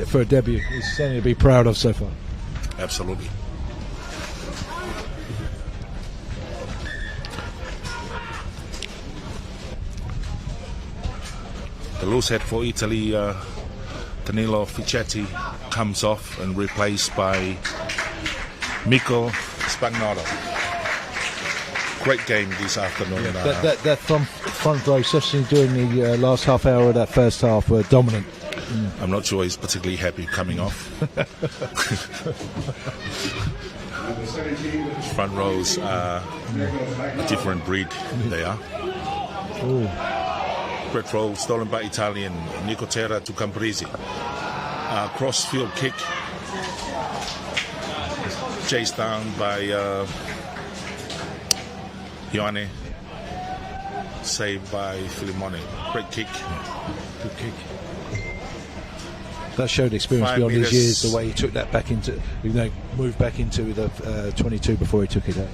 for a debut. He's something to be proud of so far. Absolutely. The loose head for Italy, Danilo Ficetti, comes off and replaced by Mikko Spagnolo. Great game this afternoon. That front row, especially during the last half hour of that first half, were dominant. I'm not sure he's particularly happy coming off. Front rows are a different breed. They are. Ooh. Great throw stolen by Italian. Nicotera to Cambrisi. Cross-field kick. Chased down by Ioane. Saved by Filimone. Great kick. Good kick. That showed experience 5 beyond his meters. years, the way he took that back into, moved back into the 22 before he took it out.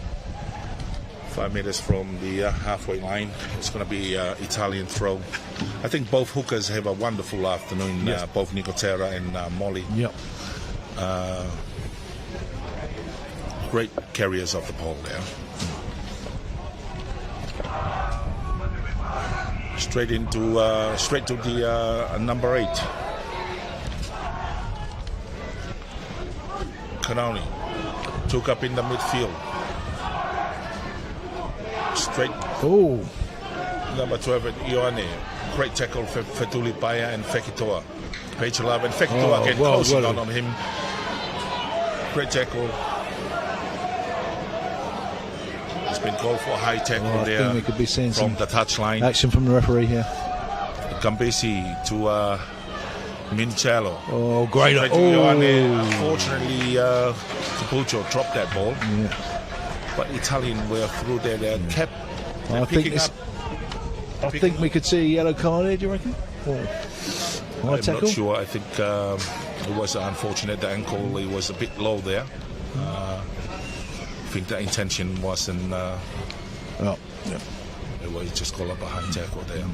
5 meters from the halfway line. It's going to be Italian throw. I think both hookers have a wonderful afternoon, Yes. both Nicotera and Molly. Yep. Great carriers of the ball there. Straight to the number 8. Kanoni took up in the midfield. Straight. Oh, Number 12 at Ioane. Great tackle for Fetuli Paya and Fekitoa. Page 11. Fekitoa again closing on him. Great tackle. It's been called for a high tackle I there think we could be seeing from some the touchline. action from the referee here. Gambesi to Mincello. Oh, great. Straight to Ioane. Unfortunately, Capuccio dropped that ball. Yeah. But Italian were through there. They kept picking up. I think we could see a yellow card here, do you reckon? I'm not sure. I think it was unfortunate. The ankle was a bit low there. I think the intention wasn't. It was just called up a high tackle there.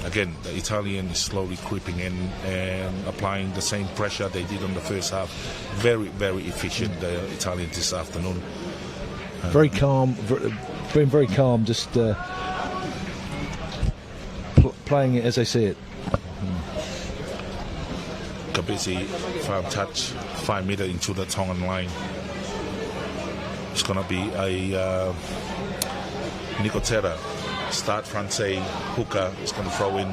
Again, the Italian is slowly creeping in and applying the same pressure they did on the first half. Very, very efficient, the Italian this afternoon. Very calm, being very calm, just playing it as they see it. Kabisi found touch 5 meters into the Tongan line. It's going to be a Nicotera, start Francais, hooker is going to throw in.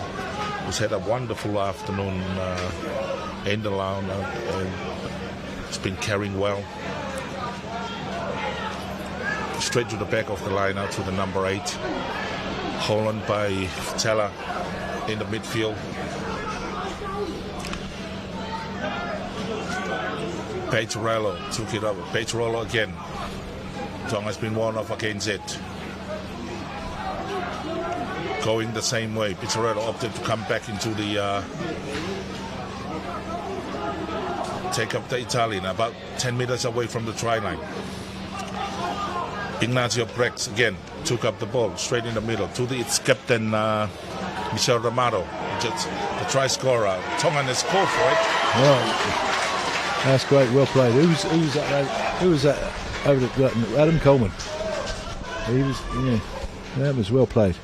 He's had a wonderful afternoon end around and it's been carrying well. Straight to the back of the line out to the number 8. Holland by Tella in the midfield. Petrollo took it over. Petrollo again. Tonga's been warned off against it. Going the same way. Petrollo opted to come back into the take up the Italian about 10 meters away from the try line. Ignacio Brex again took up the ball straight in the middle to its captain Michel Ramado, just the try scorer. Tongan has scored for it. Well, that's great, well played. Who was that over the Adam Coleman? He was, that was well played.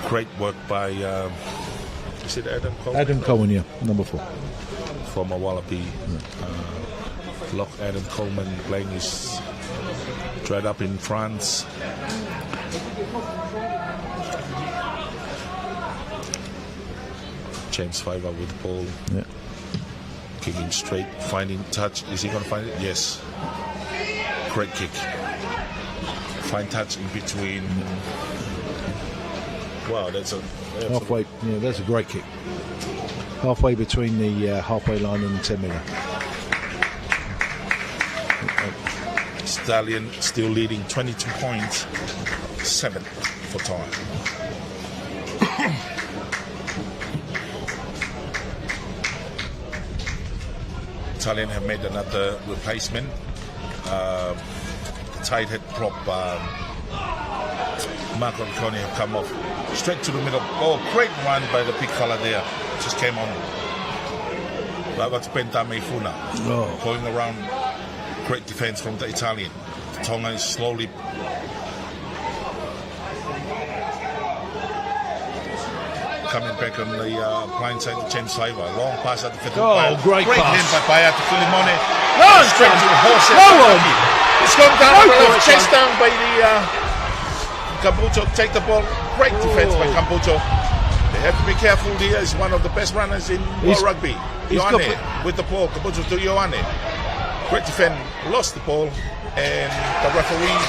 Great work by is it Adam Coleman? Adam Coleman, yeah, number 4. Former Wallaby lock Adam Coleman playing his dread up in France. James Fiver with the ball. Yeah. Kicking straight, finding touch. Is he going to find it? Yes. Great kick. Fine touch in between. Wow, that's halfway. Yeah, that's a great kick. Halfway between the halfway line and the 10 metre. Stallion still leading 22 points, 7 for Tahi. Italian have made another replacement. The tight head prop Marco Ricconi have come off straight to the middle. Oh, great run by the big fella there. Just came on. That's Penta Meifuna going around. Great defense from the Italian. Tonga is slowly coming back on the blind side of James Fiver. Long pass at the fifth. Great pass. Hit by Baya to Filimone. No, straight to the horse. It's gone down. Chased down by the Cambucho. Take the ball. Great defense by Cambucho. They have to be careful here. He's one of the best runners in world rugby. Ioane with the ball. Cambucho to Ioane. Great defense. Lost the ball. And the referee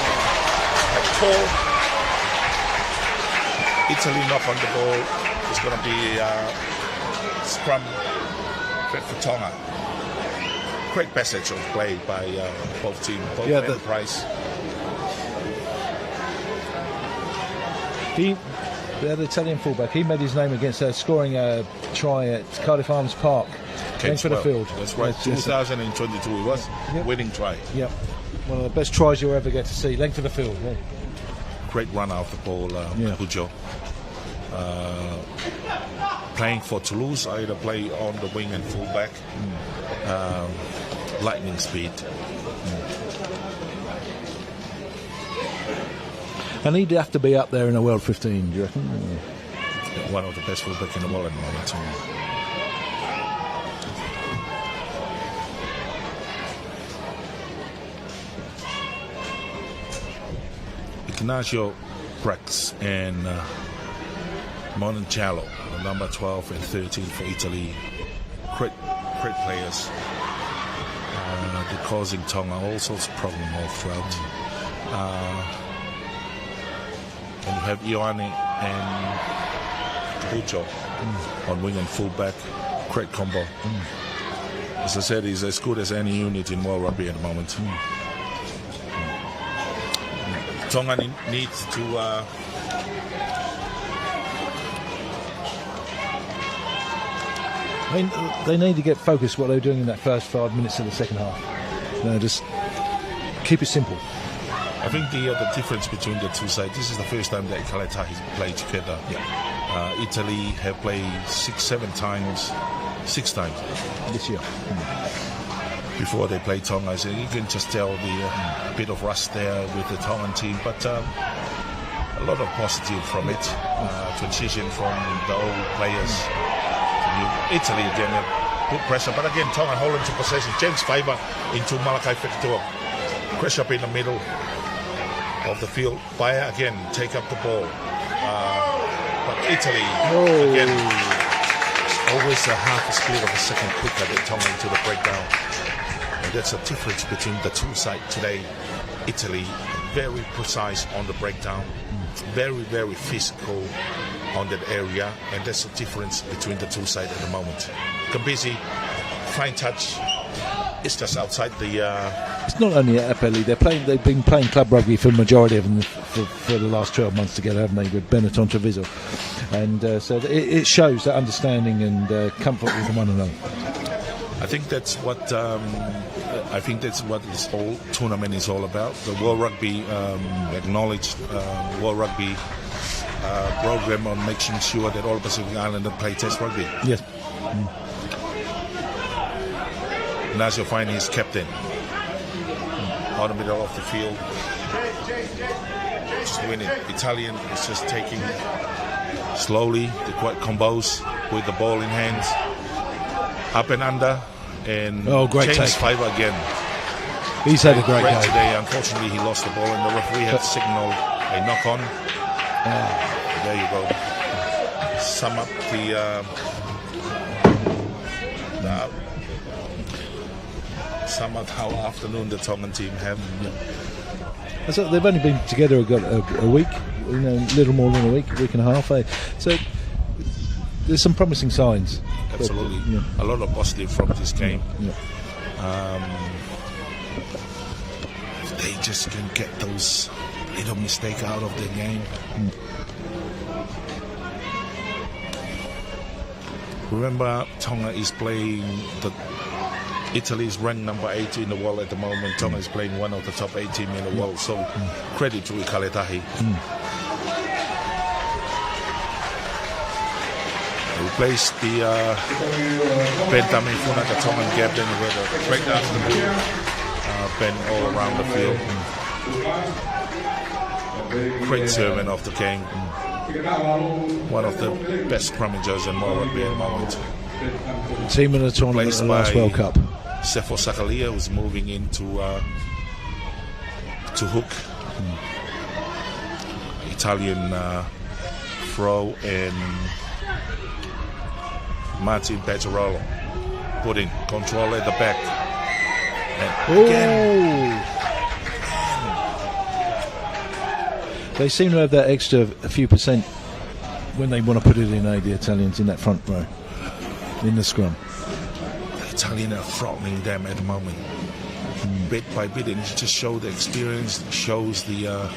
had called. Italy knock on the ball. It's going to be scrum for Tonga. Great passage of play by both teams, both enterprise. The Italian fullback, he made his name against scoring a try at Cardiff Arms Park. Thanks for the field. That's right. 2022 it was. Winning try. Yep. One of the best tries you'll ever get to see. Length of the field. Yeah. Great run out of the ball, Pujo. Playing for Toulouse, either play on the wing and fullback. Lightning speed. And he'd have to be up there in a World 15, do you reckon? One of the best fullback in the world at the moment. Ignacio Brex and Monticello, number 12 and 13 for Italy. Great players. They're causing Tonga all sorts of problems all throughout. And you have Ioane and Pucho on wing and fullback. Great combo. As I said, he's as good as any unit in world rugby at the moment. Tonga needs to they need to get focused what they were doing in that first 5 minutes of the second half. Just keep it simple. I think the difference between the two sides, this is the first time that Ikale Tahi played together. Italy have played 6 times this year. Before they play Tonga, so you can just tell the bit of rust there with the Tongan team, but a lot of positive from it. Transition from the old players to new. Italy again, good pressure, but again Tonga holding to possession. James Fiver into Malakai Fekitoa. Crash up in the middle of the field. Baya again take up the ball, but Italy again always a half a split of a second quicker than Tonga into the breakdown. And that's a difference between the two sides today. Italy very precise on the breakdown, very physical on that area, and that's the difference between the two sides at the moment. Gambisi, fine touch. It's just outside the. It's not only at Apelli. They've been playing club rugby for the majority of them for the last 12 months together, haven't they? With Benetton Treviso, and so it shows that understanding and comfort with one another. I think that's what this whole tournament is all about. The World Rugby acknowledged World Rugby program on making sure that all Pacific Islanders play Test rugby. Yes. And as you'll find, he's captain on the middle of the field. Just winning. Italian is just taking slowly. They're quite composed with the ball in hands. Up and under. And great James take. Teufaiva again. He's had a great game today. Unfortunately, he lost the ball, and the referee had signaled a knock on. There you go. Sum up how afternoon the Tongan team have. So they've only been together a week, a little more than a week and a half. So there's some promising signs. Absolutely, but, a lot of positive from this game. If they just can get those little mistakes out of their game. Remember, Tonga is playing Italy is ranked number 80 in the world at the moment. Tonga is playing one of the top 8 teams in the world. So credit to Ikale Tahi. They replaced the Bentami Funa, the Tongan captain, with a great afternoon. Ben all around the field. Great servant of the game. One of the best scrummagers in World Rugby at the moment. Team in the tournament in the last World Cup. Sefo Sakalia, who's moving into to hook. Italian throw, and Martin Petterolo putting control at the back. And again, they seem to have that extra a few percent when they want to put it in, the Italians in that front row, in the scrum. The Italians are throttling them at the moment, bit by bit, and it just shows the experience, shows the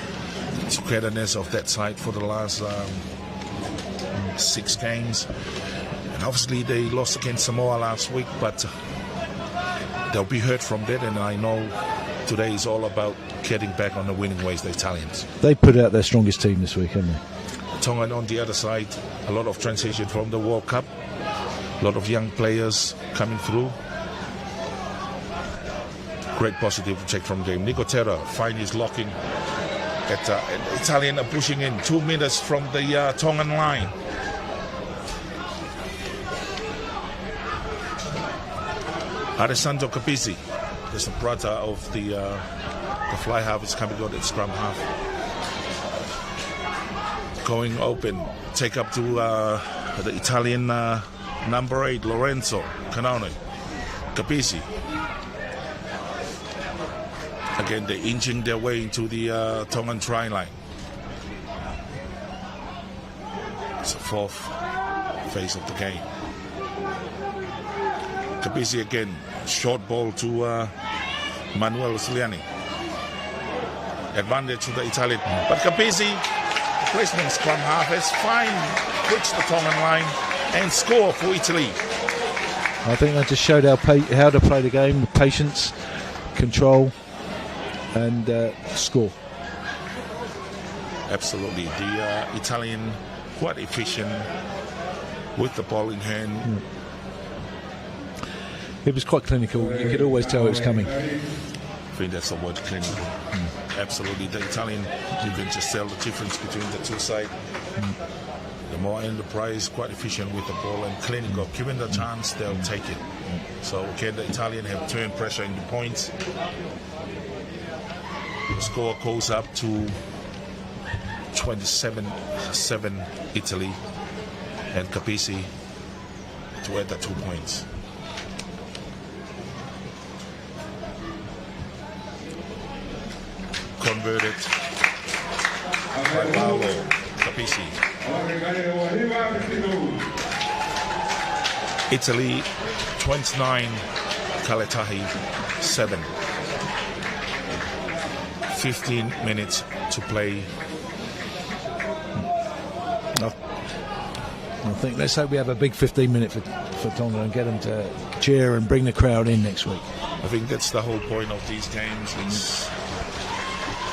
togetherness of that side for the last 6 games. And obviously they lost against Samoa last week, but they'll be hurt from that, and I know today is all about getting back on the winning ways, the Italians. They put out their strongest team this week, haven't they? Tonga on the other side, a lot of transition from the World Cup, a lot of young players coming through. Great positive to take from the game. Nicotera finally is locking at Italian are pushing in 2 meters from the Tongan line. Alessandro Capizzi, there's the brother of the fly half, is coming out at scrum half. Going open, take up to the Italian number 8, Lorenzo Canone. Capizzi. Again, they're inching their way into the Tongan try line. It's the 4th phase of the game. Capizzi again, short ball to Manuel Siliani. Advantage to the Italian, but Capizzi, placement scrum half, has fine reached the Tongan line and score for Italy. I think that just showed how to play the game with patience, control, and score. Absolutely, the Italian quite efficient with the ball in hand. It was quite clinical. You could always tell it was coming. I think that's the word, clinical. Absolutely, the Italian, you can just tell the difference between the two sides. The more enterprise, quite efficient with the ball and clinical. Given the chance, they'll take it. So again, the Italian have turned pressure into points. The score goes up to 27-7 Italy, and Capizzi to add the 2 points. Converted by Paolo Capizzi. Italy 29, Kaletahi 7. 15 minutes to play. I think let's hope we have a big 15 minute for for Tonga and get them to cheer and bring the crowd in next week. I think that's the whole point of these games.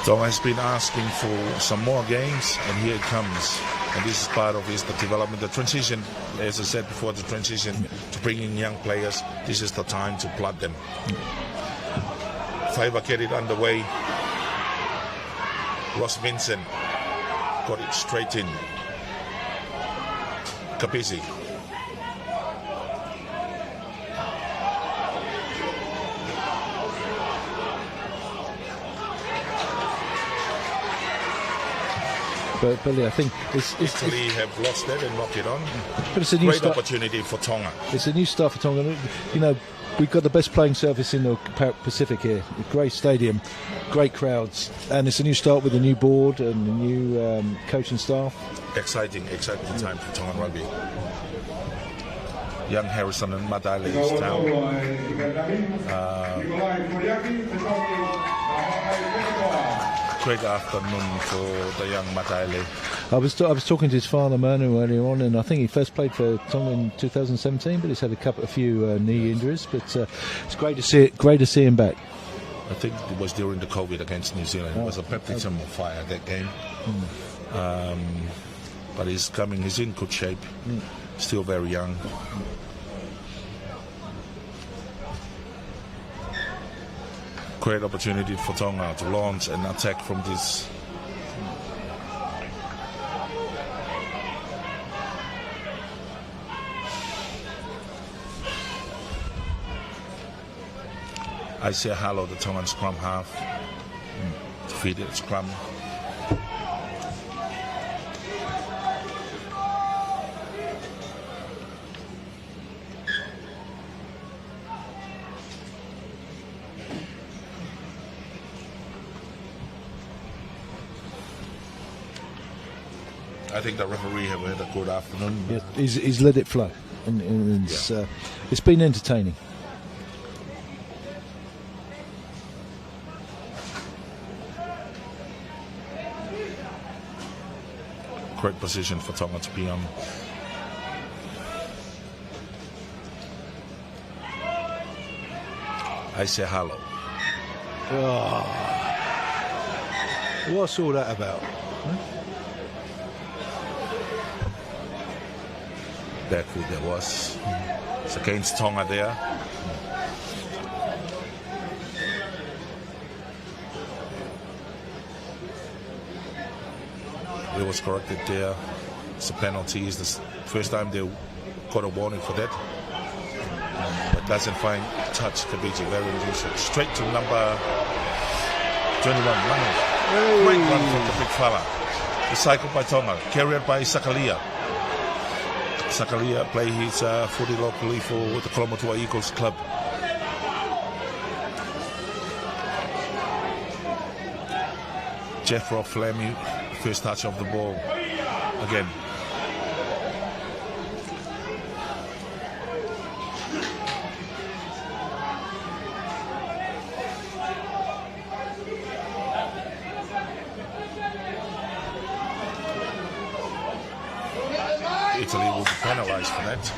Tonga has been asking for some more games, and here it comes. And this is part of the development, the transition, as I said before, the transition to bring in young players. This is the time to plot them. Teufaiva get it underway. Ross Vincent got it straight in. Kapisi. But Billy, I think Italy have lost it and knocked it on. But it's a new Great opportunity for Tonga. It's a new start for Tonga. You know, we've got the best playing surface in the Pacific here. A great stadium, great crowds, and it's a new start with a new board and a new coaching staff. Exciting time for Tongan rugby. Young Harrison and Madale is down. Great afternoon for the young Madale. I was talking to his father Manu earlier on, and I think he first played for Tonga in 2017, but he's had a few knee injuries. But it's great to see him back. I think it was during the COVID against New Zealand. It was a baptism of fire that game. But he's coming. He's in good shape. Still very young. Great opportunity for Tonga to launch an attack from this. I say hello the Tongan scrum half. Defeated scrum. I think the referee have had a good afternoon. Yeah, he's let it flow, and it's been entertaining. Great position for Tonga to be on. I say hello. What's all that about? Backwood there was. It's against Tonga there. It was corrected there. It's a penalty. It's the first time they got a warning for that. But doesn't find touch Kabiji. Very unusual. Straight to number 21. Manu. Great run from the big fella. Recycled by Tonga. Carried by Sakalia. Sakalia play his footy locally for the Kolomotua Eagles club. Jeffro Fleming, first touch of the ball again. Italy will be penalised for that.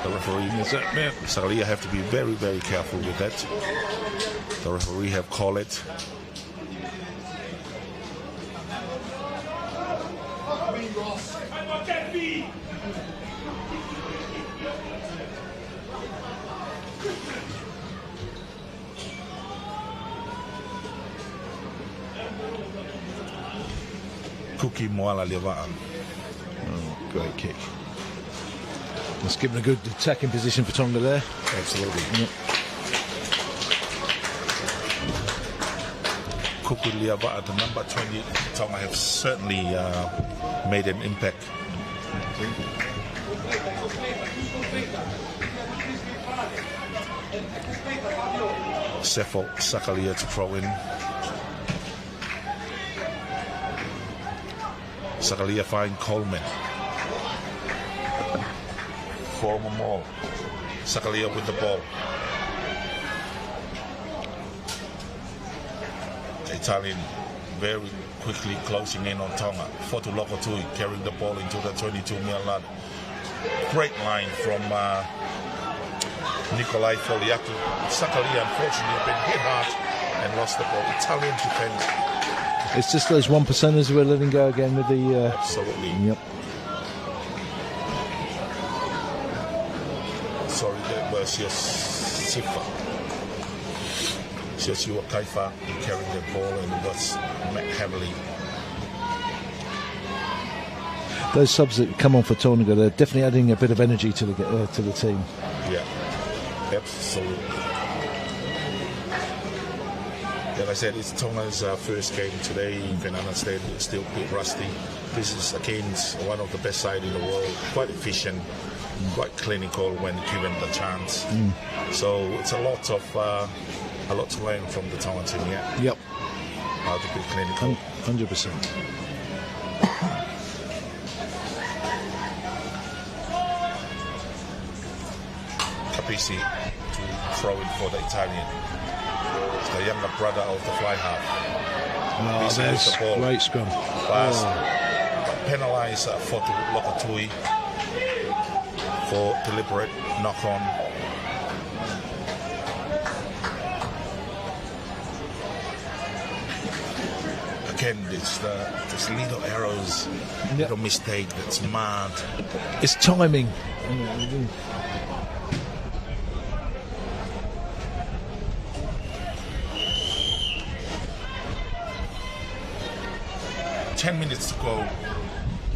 The referee, Sakalia have to be very, very careful with that. The referee have called it. Kuki Moala Levaan. Great kick. Let's give him a good attacking position for Tonga there. Absolutely. Yep. Kuki Liava at the number 20. Tonga have certainly made an impact. Sefo Sakalia to throw in. Sakalia find Coleman. Former Mall. Sakalia with the ball. Italian very quickly closing in on Tonga. Fotu Lokotui carrying the ball into the 22 meter line. Great line from Nikolai Foliaki. Sakalia, unfortunately, have been hit hard and lost the ball. Italian defence. It's just those 1%ers who are letting go again with the. Absolutely. Yep. Sorry, that was your Sifa. Just your Kaifa carrying the ball and was met heavily. Those subs that come on for Tonga, they're definitely adding a bit of energy to the team. Yeah, absolutely. Like I said, it's Tonga's first game today. You can understand it's still a bit rusty. This is against one of the best sides in the world. Quite efficient, quite clinical when given the chance. So it's a lot to learn from the Tongan team. Yeah. Yep. How to be clinical. 100%. Capisi to throw in for the Italian. The younger brother of the fly half. Oh, there's the ball. great scrum. Penalise for Lokatui for deliberate knock on. Again, it's this little arrows, little mistake that's mad. It's timing. 10 minutes to go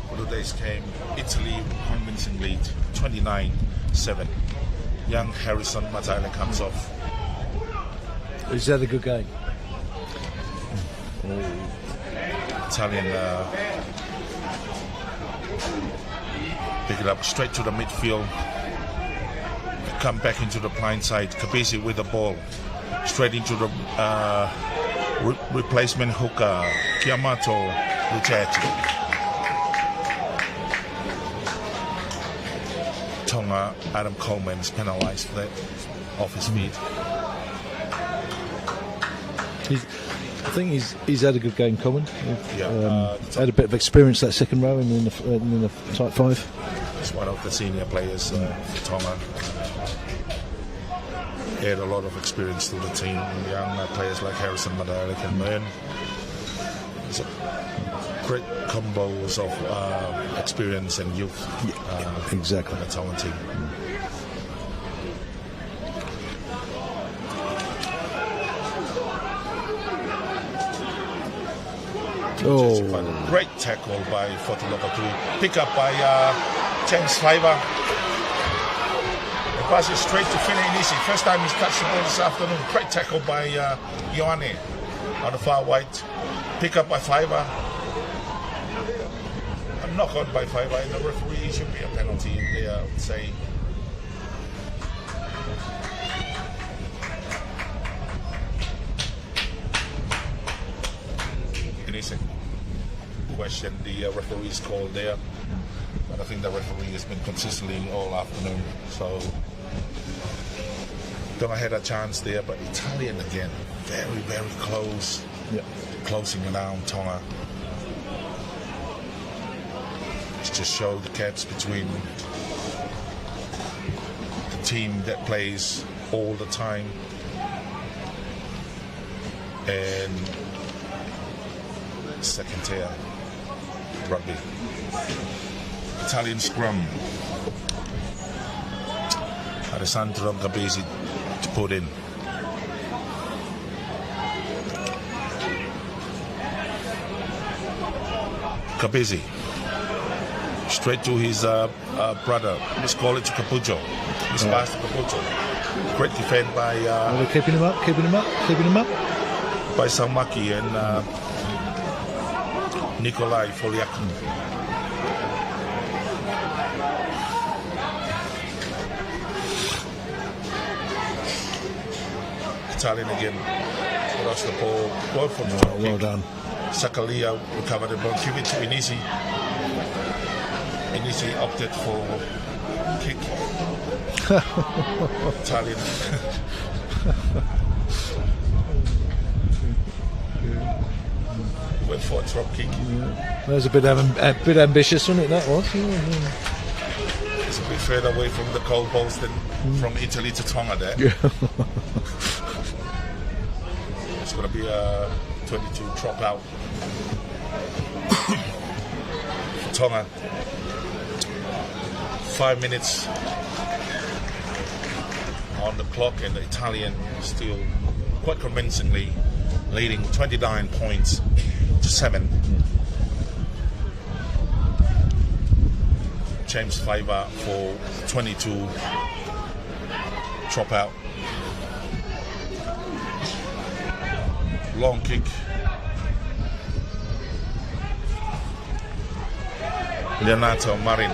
for today's game. Italy convincing lead, 29-7. Young Harrison Matale comes off. Is that a good game? Italian pick it up straight to the midfield. Come back into the blind side. Kabisi with the ball. Straight into the replacement hooker. Kiamato Lucetti. Tonga, Adam Coleman is penalised for that off his feet. I think he's had a good game, Coleman. Yeah, had a bit of experience that second row and in the type 5. He's one of the senior players for Tonga. He had a lot of experience to the team. Young players like Harrison Madala can learn. It's a great combos of experience and youth. Exactly. In the Tongan team. Oh, great tackle by Fotolokatu. Pick up by Teufaiva. The pass is straight to Fine Inisi. First time he's touched the ball this afternoon. Great tackle by Ioane on the far right. Pick up by Faiva. A knock on by Faiva, and the referee should be a penalty there, I would say. It is a question the referee's called there, but I think the referee has been consistently all afternoon, so Tonga had a chance there, but Italian again, very, very close, closing around Tonga. It's just show the gaps between the team that plays all the time and second tier rugby. Italian scrum. Alessandro Gabesi to put in. Gabesi straight to his brother. Let's call it to Capucho. He's passed to Capucho. Great defend by they're keeping him up. By Saumaki and Nikolai Foliaki. Italian again. Lost the ball. Well from the top. Well done. Sakalia recovered the ball. Give it to Inisi. Inisi opted for kick. Italian. Went for a drop kick. That was a bit ambitious, wasn't it? That was. It's a bit further away from the goal post than from Italy to Tonga there. It's going to be a 22 drop out for Tonga. 5 minutes on the clock, and the Italian still quite convincingly leading 29 points to 7. James Teufaiva for 22 drop out. Long kick. Leonardo Marin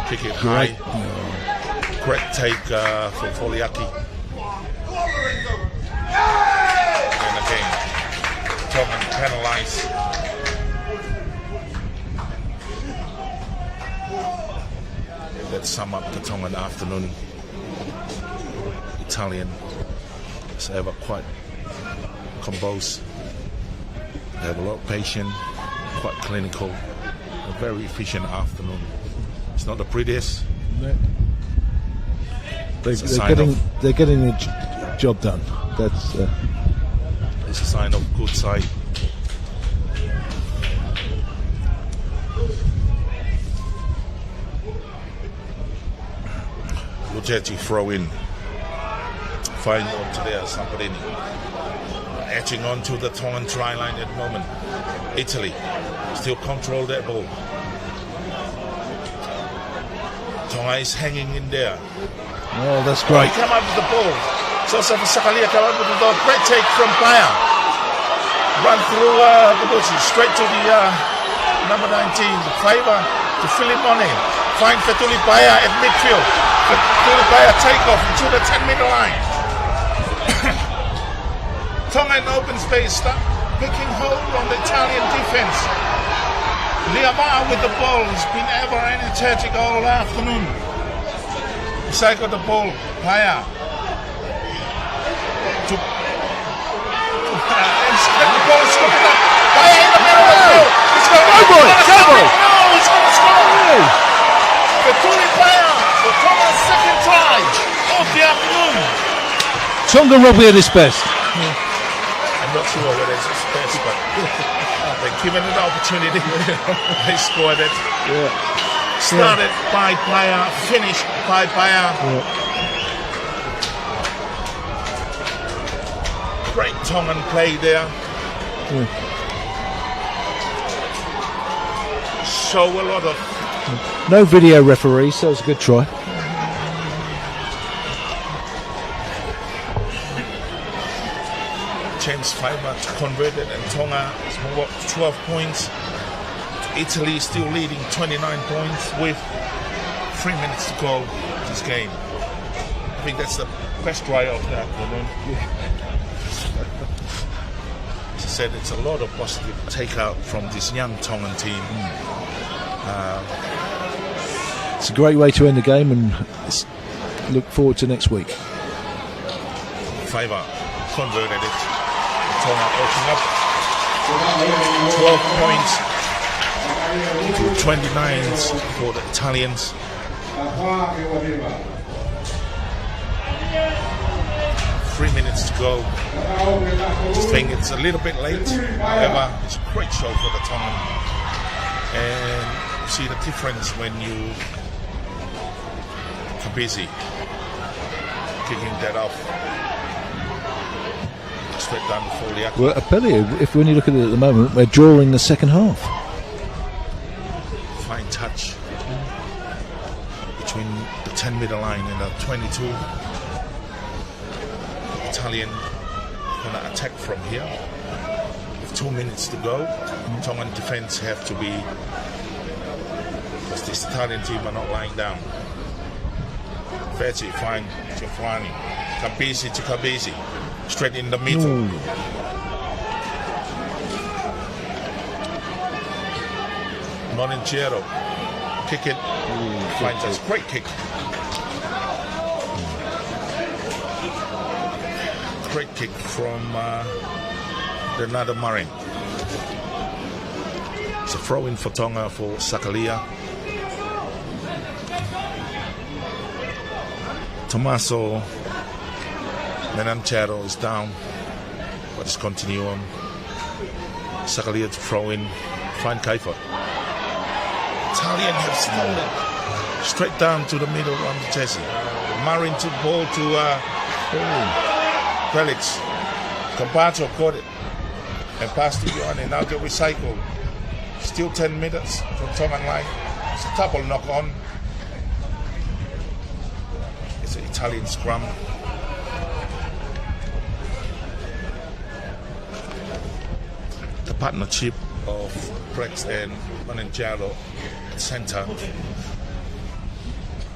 kick it high. Great take for Foliaki. And again, Tongan penalised. Let's sum up the Tongan afternoon. Italian is ever quite composed. They have a lot of patience, quite clinical. A very efficient afternoon. It's not the prettiest. No. It's a They're getting the job done. That's it's a sign of good side. Lugetti throw in. Find onto there, Samparini. Etching onto the Tongan try line at the moment. Italy still control that ball. Tonga is hanging in there. oh, that's great. He come up with the ball. Joseph Sakalia come up with the ball. Great take from Paya. Run through Kabuchi straight to the number 19, the Teufaiva to Philip Mone. Find Fetuli Paya at midfield. Fetuli Paya take off into the 10-meter line. Tonga in open space, start picking hold on the Italian defense. Liamar with the ball has been ever energetic all afternoon. Side got the ball, Paya. The ball is coming up. Paya in the middle of the field. He's going to boy, go boy. No, he's going to score. Fetuli Paya for Tonga's second try of the afternoon. Tonga rugby at its best. I'm not sure whether it's his best, but they're given it the opportunity. They scored it. Yeah. Started by Paya, finished by Paya. Great Tongan play there. Show a lot of No video referee, so it's a good try. James Teufaiva to convert it, and Tonga has moved up to 12 points. Italy still leading 29 points with 3 minutes to go in this game. I think that's the best try of the afternoon. As I said, it's a lot of positive takeout from this young Tongan team. It's a great way to end the game, and look forward to next week. Teufaiva converted it. Tonga opening up 12 points to 29 for the Italians. 3 minutes to go. I think it's a little bit late. However, it's a great show for the Tongan. And you see the difference when you are busy kicking that off. Straight down the Foliaki. Well, I tell you, when you look at it at the moment, we're drawing the second half. Fine touch between the 10-meter line and the 22. Italian gonna attack from here. With 2 minutes to go, Tongan defense have to be, because this Italian team are not lying down. Fetty, fine, Giovanni. Kabisi to Kabisi. Straight in the middle. Moninchero. Kick it. Finds us. Great kick. Great kick from Leonardo Marin. It's a throw in for Tonga for Sakalia. Tommaso Menanchero is down, but it's continue on. Sakalia to throw in, find Teufaiva. Italian have stolen straight down to the middle on the Jesse. Marin took ball to Felix. Campacho caught it and passed to Ioane. Now they recycle. Still 10 minutes from Tongan line. It's a double knock on. It's an Italian scrum. The partnership of Brex and Mananjaro at centre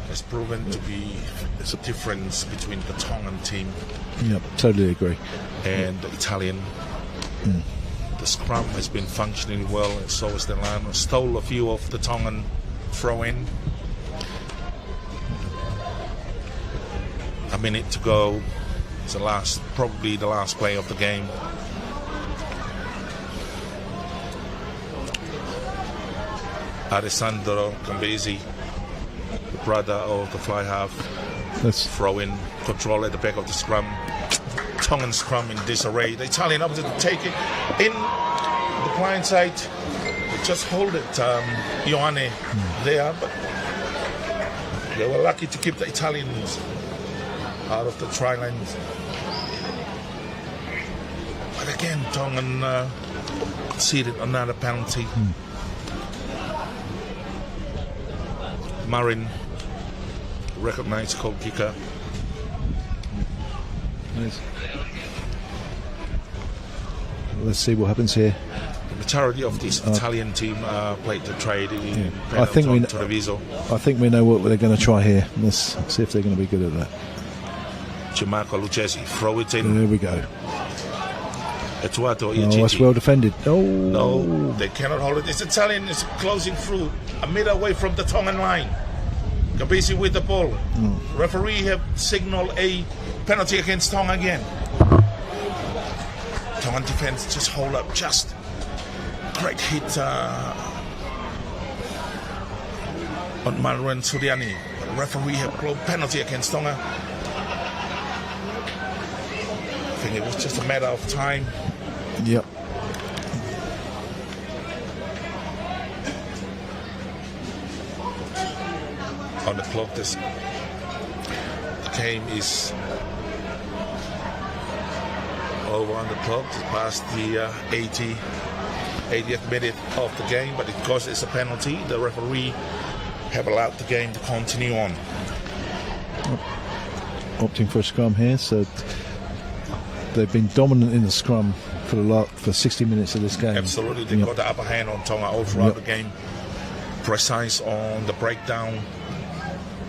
has proven to be there's a difference between the Tongan team Yep, totally agree. and the Italian. The scrum has been functioning well, and so is the line. Stole a few of the Tongan throw-in. A minute to go. It's probably the last play of the game. Alessandro Cambesi, the brother of the fly half, That's throw in, control at the back of the scrum. Tongan scrum in disarray. The Italian opposite to take it in the blind side. They just hold it, Ioane there, but they were lucky to keep the Italians out of the try line. But again, Tongan conceded another penalty. Marin, recognized goal kicker. nice. Let's see what happens here. The majority of this Italian team played the trade in I think we Treviso. I think we know what they're going to try here. Let's see if they're going to be good at that. Gianmarco Lucchesi, throw it in. There we go. Etuato Oh, that's Iachiti. well defended. Oh, No, they cannot hold it. This Italian is closing through a meter away from the Tongan line. Gabisi with the ball. Referee have signaled a penalty against Tonga again. Tongan defense just hold up just. Great hit on Manuel Suriani. Referee have blown penalty against Tonga. I think it was just a matter of time. Yep. On the clock, this game is over on the clock. It's past the 80th minute of the game, but because it's a penalty, the referee have allowed the game to continue on. Opting for a scrum here, so they've been dominant in the scrum for 60 minutes of this game. Absolutely, they got the upper hand on Tonga all throughout the game. Precise on the breakdown.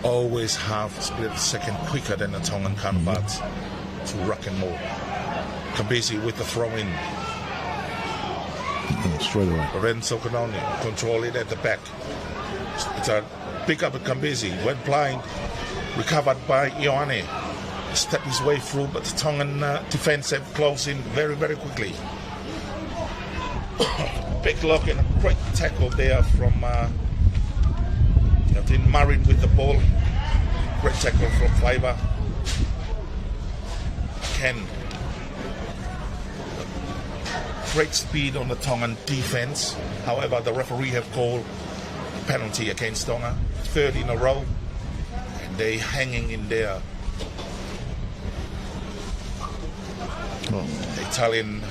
Always half split second quicker than the Tongan counterparts to rock and roll. Kambesi with the throw-in. Straight away. Lorenzo Canoni control it at the back. It's a pick up at Kambesi. Went blind. Recovered by Ioane. Stepped his way through, but the Tongan defense have closed in very, very quickly. Big look and a great tackle there from Marin with the ball. Great tackle from Teufaiva. Ken. Great speed on the Tongan defense. However, the referee have called penalty against Tonga. Third in a row. And they hanging in there. The Italian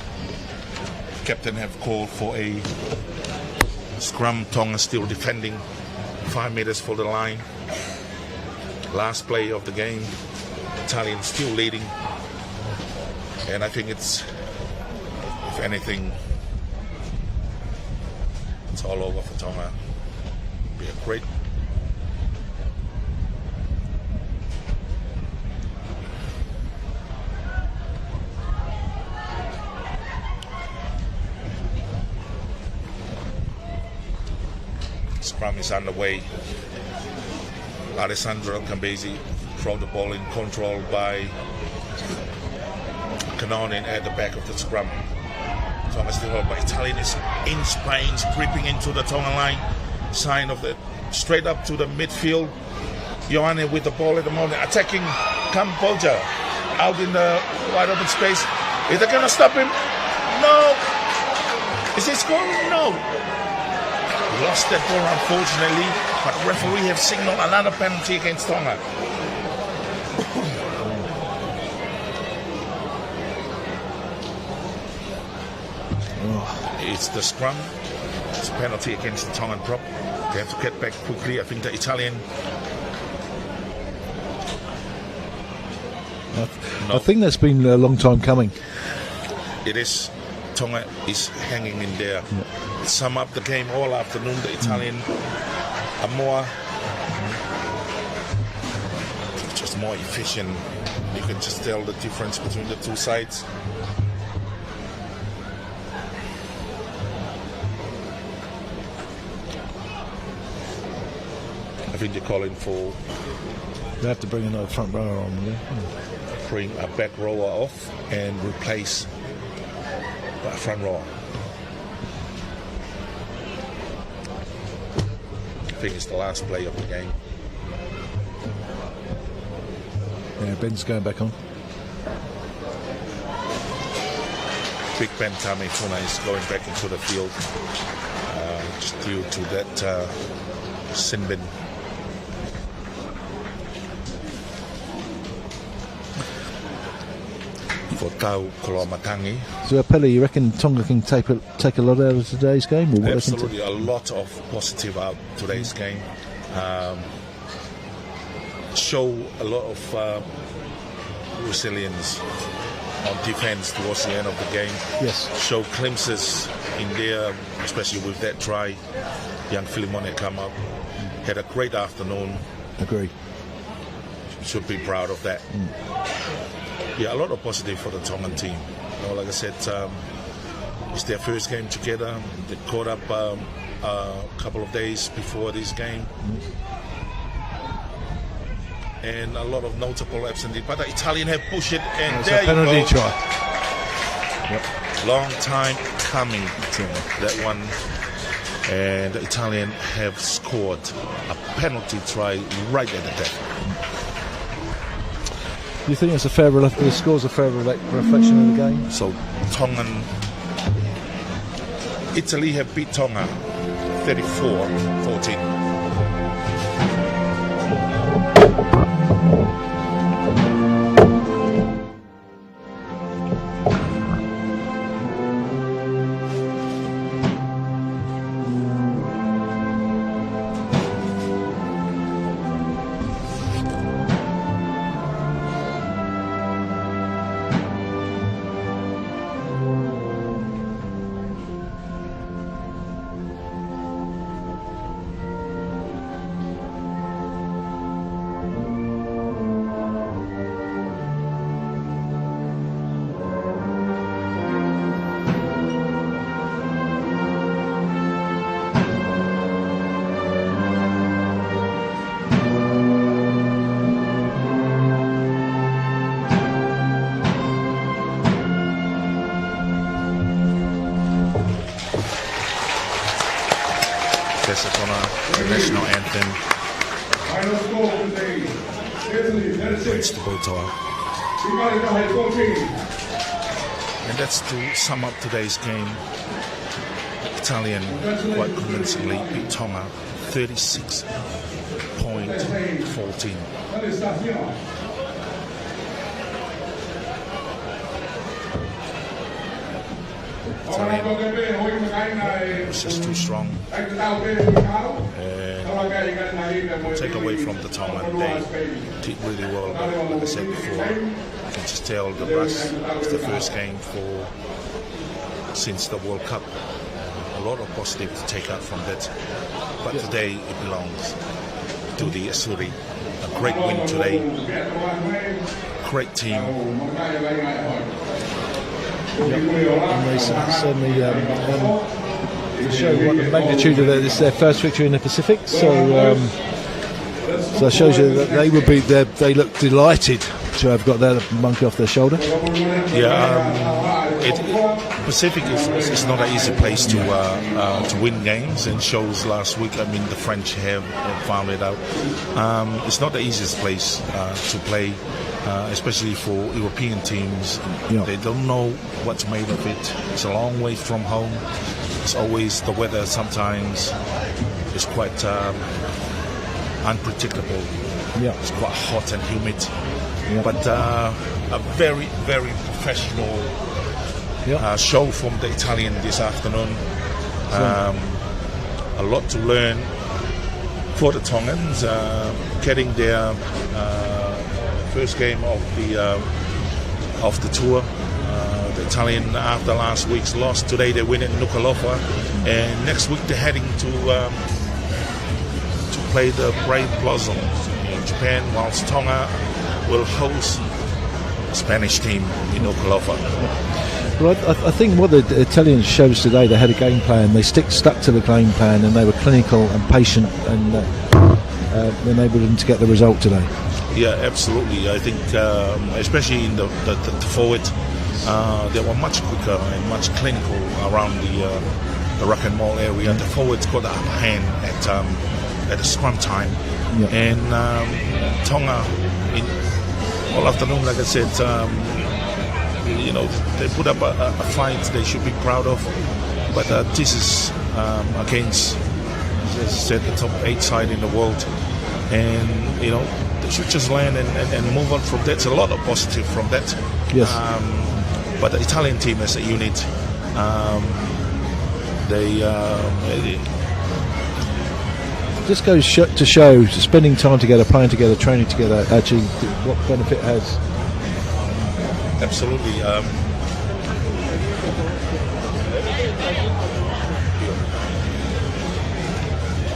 captain have called for a scrum. Tonga still defending 5 meters for the line. Last play of the game. Italian still leading. And I think it's, if anything, it's all over for Tonga. Be a great scrum is underway. Alessandro Cambesi throw the ball in, controlled by Canonin at the back of the scrum. Tonga still hold, but Italian is in Spain's creeping into the Tonga line. Sign of the straight up to the midfield. Ioane with the ball at the moment, attacking Kamboja out in the wide open space. Is they going to stop him? No. Is he scoring? No. He lost that ball, unfortunately, but the referee have signaled another penalty against Tonga. It's the scrum. It's a penalty against the Tongan prop. They have to get back quickly. I think the Italian. I think that's been a long time coming. It is. Tonga is hanging in there. Sum up the game all afternoon. The Italian are more, just more efficient. You can just tell the difference between the two sides. I think they're calling for. They have to bring another front rower on there. Bring a back rower off and replace a front rower. I think it's the last play of the game. Yeah, Ben's going back on. Big Ben Tahi is going back into the field just due to that sin bin. For Tau Kolomatangi. So, Pele, you reckon Tonga can take a lot out of today's game? Or Absolutely, a lot of positive out today's game. Show a lot of resilience on defense towards the end of the game. Yes. Show glimpses in there, especially with that try. Young Filimone come up, had a great afternoon. Agree. Should be proud of that. Yeah, a lot of positive for the Tongan team. You know, like I said, it's their first game together. They caught up a couple of days before this game. And a lot of notable absentees. But the Italian have pushed it, and it's there a penalty you go. Try. Yep. Long time coming, that one. And the Italian have scored a penalty try right at the death. Do you think it's the score's a fair reflection of the game? So Tongan, Italy have beat Tonga 34-14. The national anthem. Final score today. Italy, Against the Botar. Ikale, 14. And that's to sum up today's game. Italian quite convincingly beat Tonga 36.14. Italian was just too strong. And take away from the Tongan, they did really well. But like I said before, you can just tell the rush is the first game since the World Cup. A lot of positive to take out from that. But today it belongs to the Asuri. A great win today. Great team. And they certainly show what the magnitude of this their first victory in the Pacific. So that shows you that they look delighted to have got that monkey off their shoulder. Pacific is not an easy place to win games, and shows last week. I mean, the French have found it out. It's not the easiest place to play, especially for European teams. Yeah. They don't know what's made of it. It's a long way from home. It's always the weather. Sometimes is quite unpredictable. Yeah. It's quite hot and humid. Yeah. But a very, very professional show from the Italian this afternoon. A lot to learn for the Tongans, getting their first game of the tour. The Italian, after last week's loss, today they win in Nuku'alofa, and next week they're heading to play the Brave Blossoms in Japan, whilst Tonga will host the Spanish team in Nuku'alofa. Well, I think what the Italians showed us today, they had a game plan. They stuck to the game plan, and they were clinical and patient, and enabled them to get the result today. Yeah, absolutely. I think, especially in the forward, they were much quicker and much clinical around the Rock and Roll area. The forwards got the upper hand at the scrum time, and Tonga in all afternoon, like I said, they put up a fight they should be proud of. But this is against, as I said, the top 8 side in the world, and they should just learn and move on from that. It's a lot of positive from that. Yes. But the Italian team as a unit, they just goes to show spending time together, playing together, training together, actually what benefit it has. absolutely.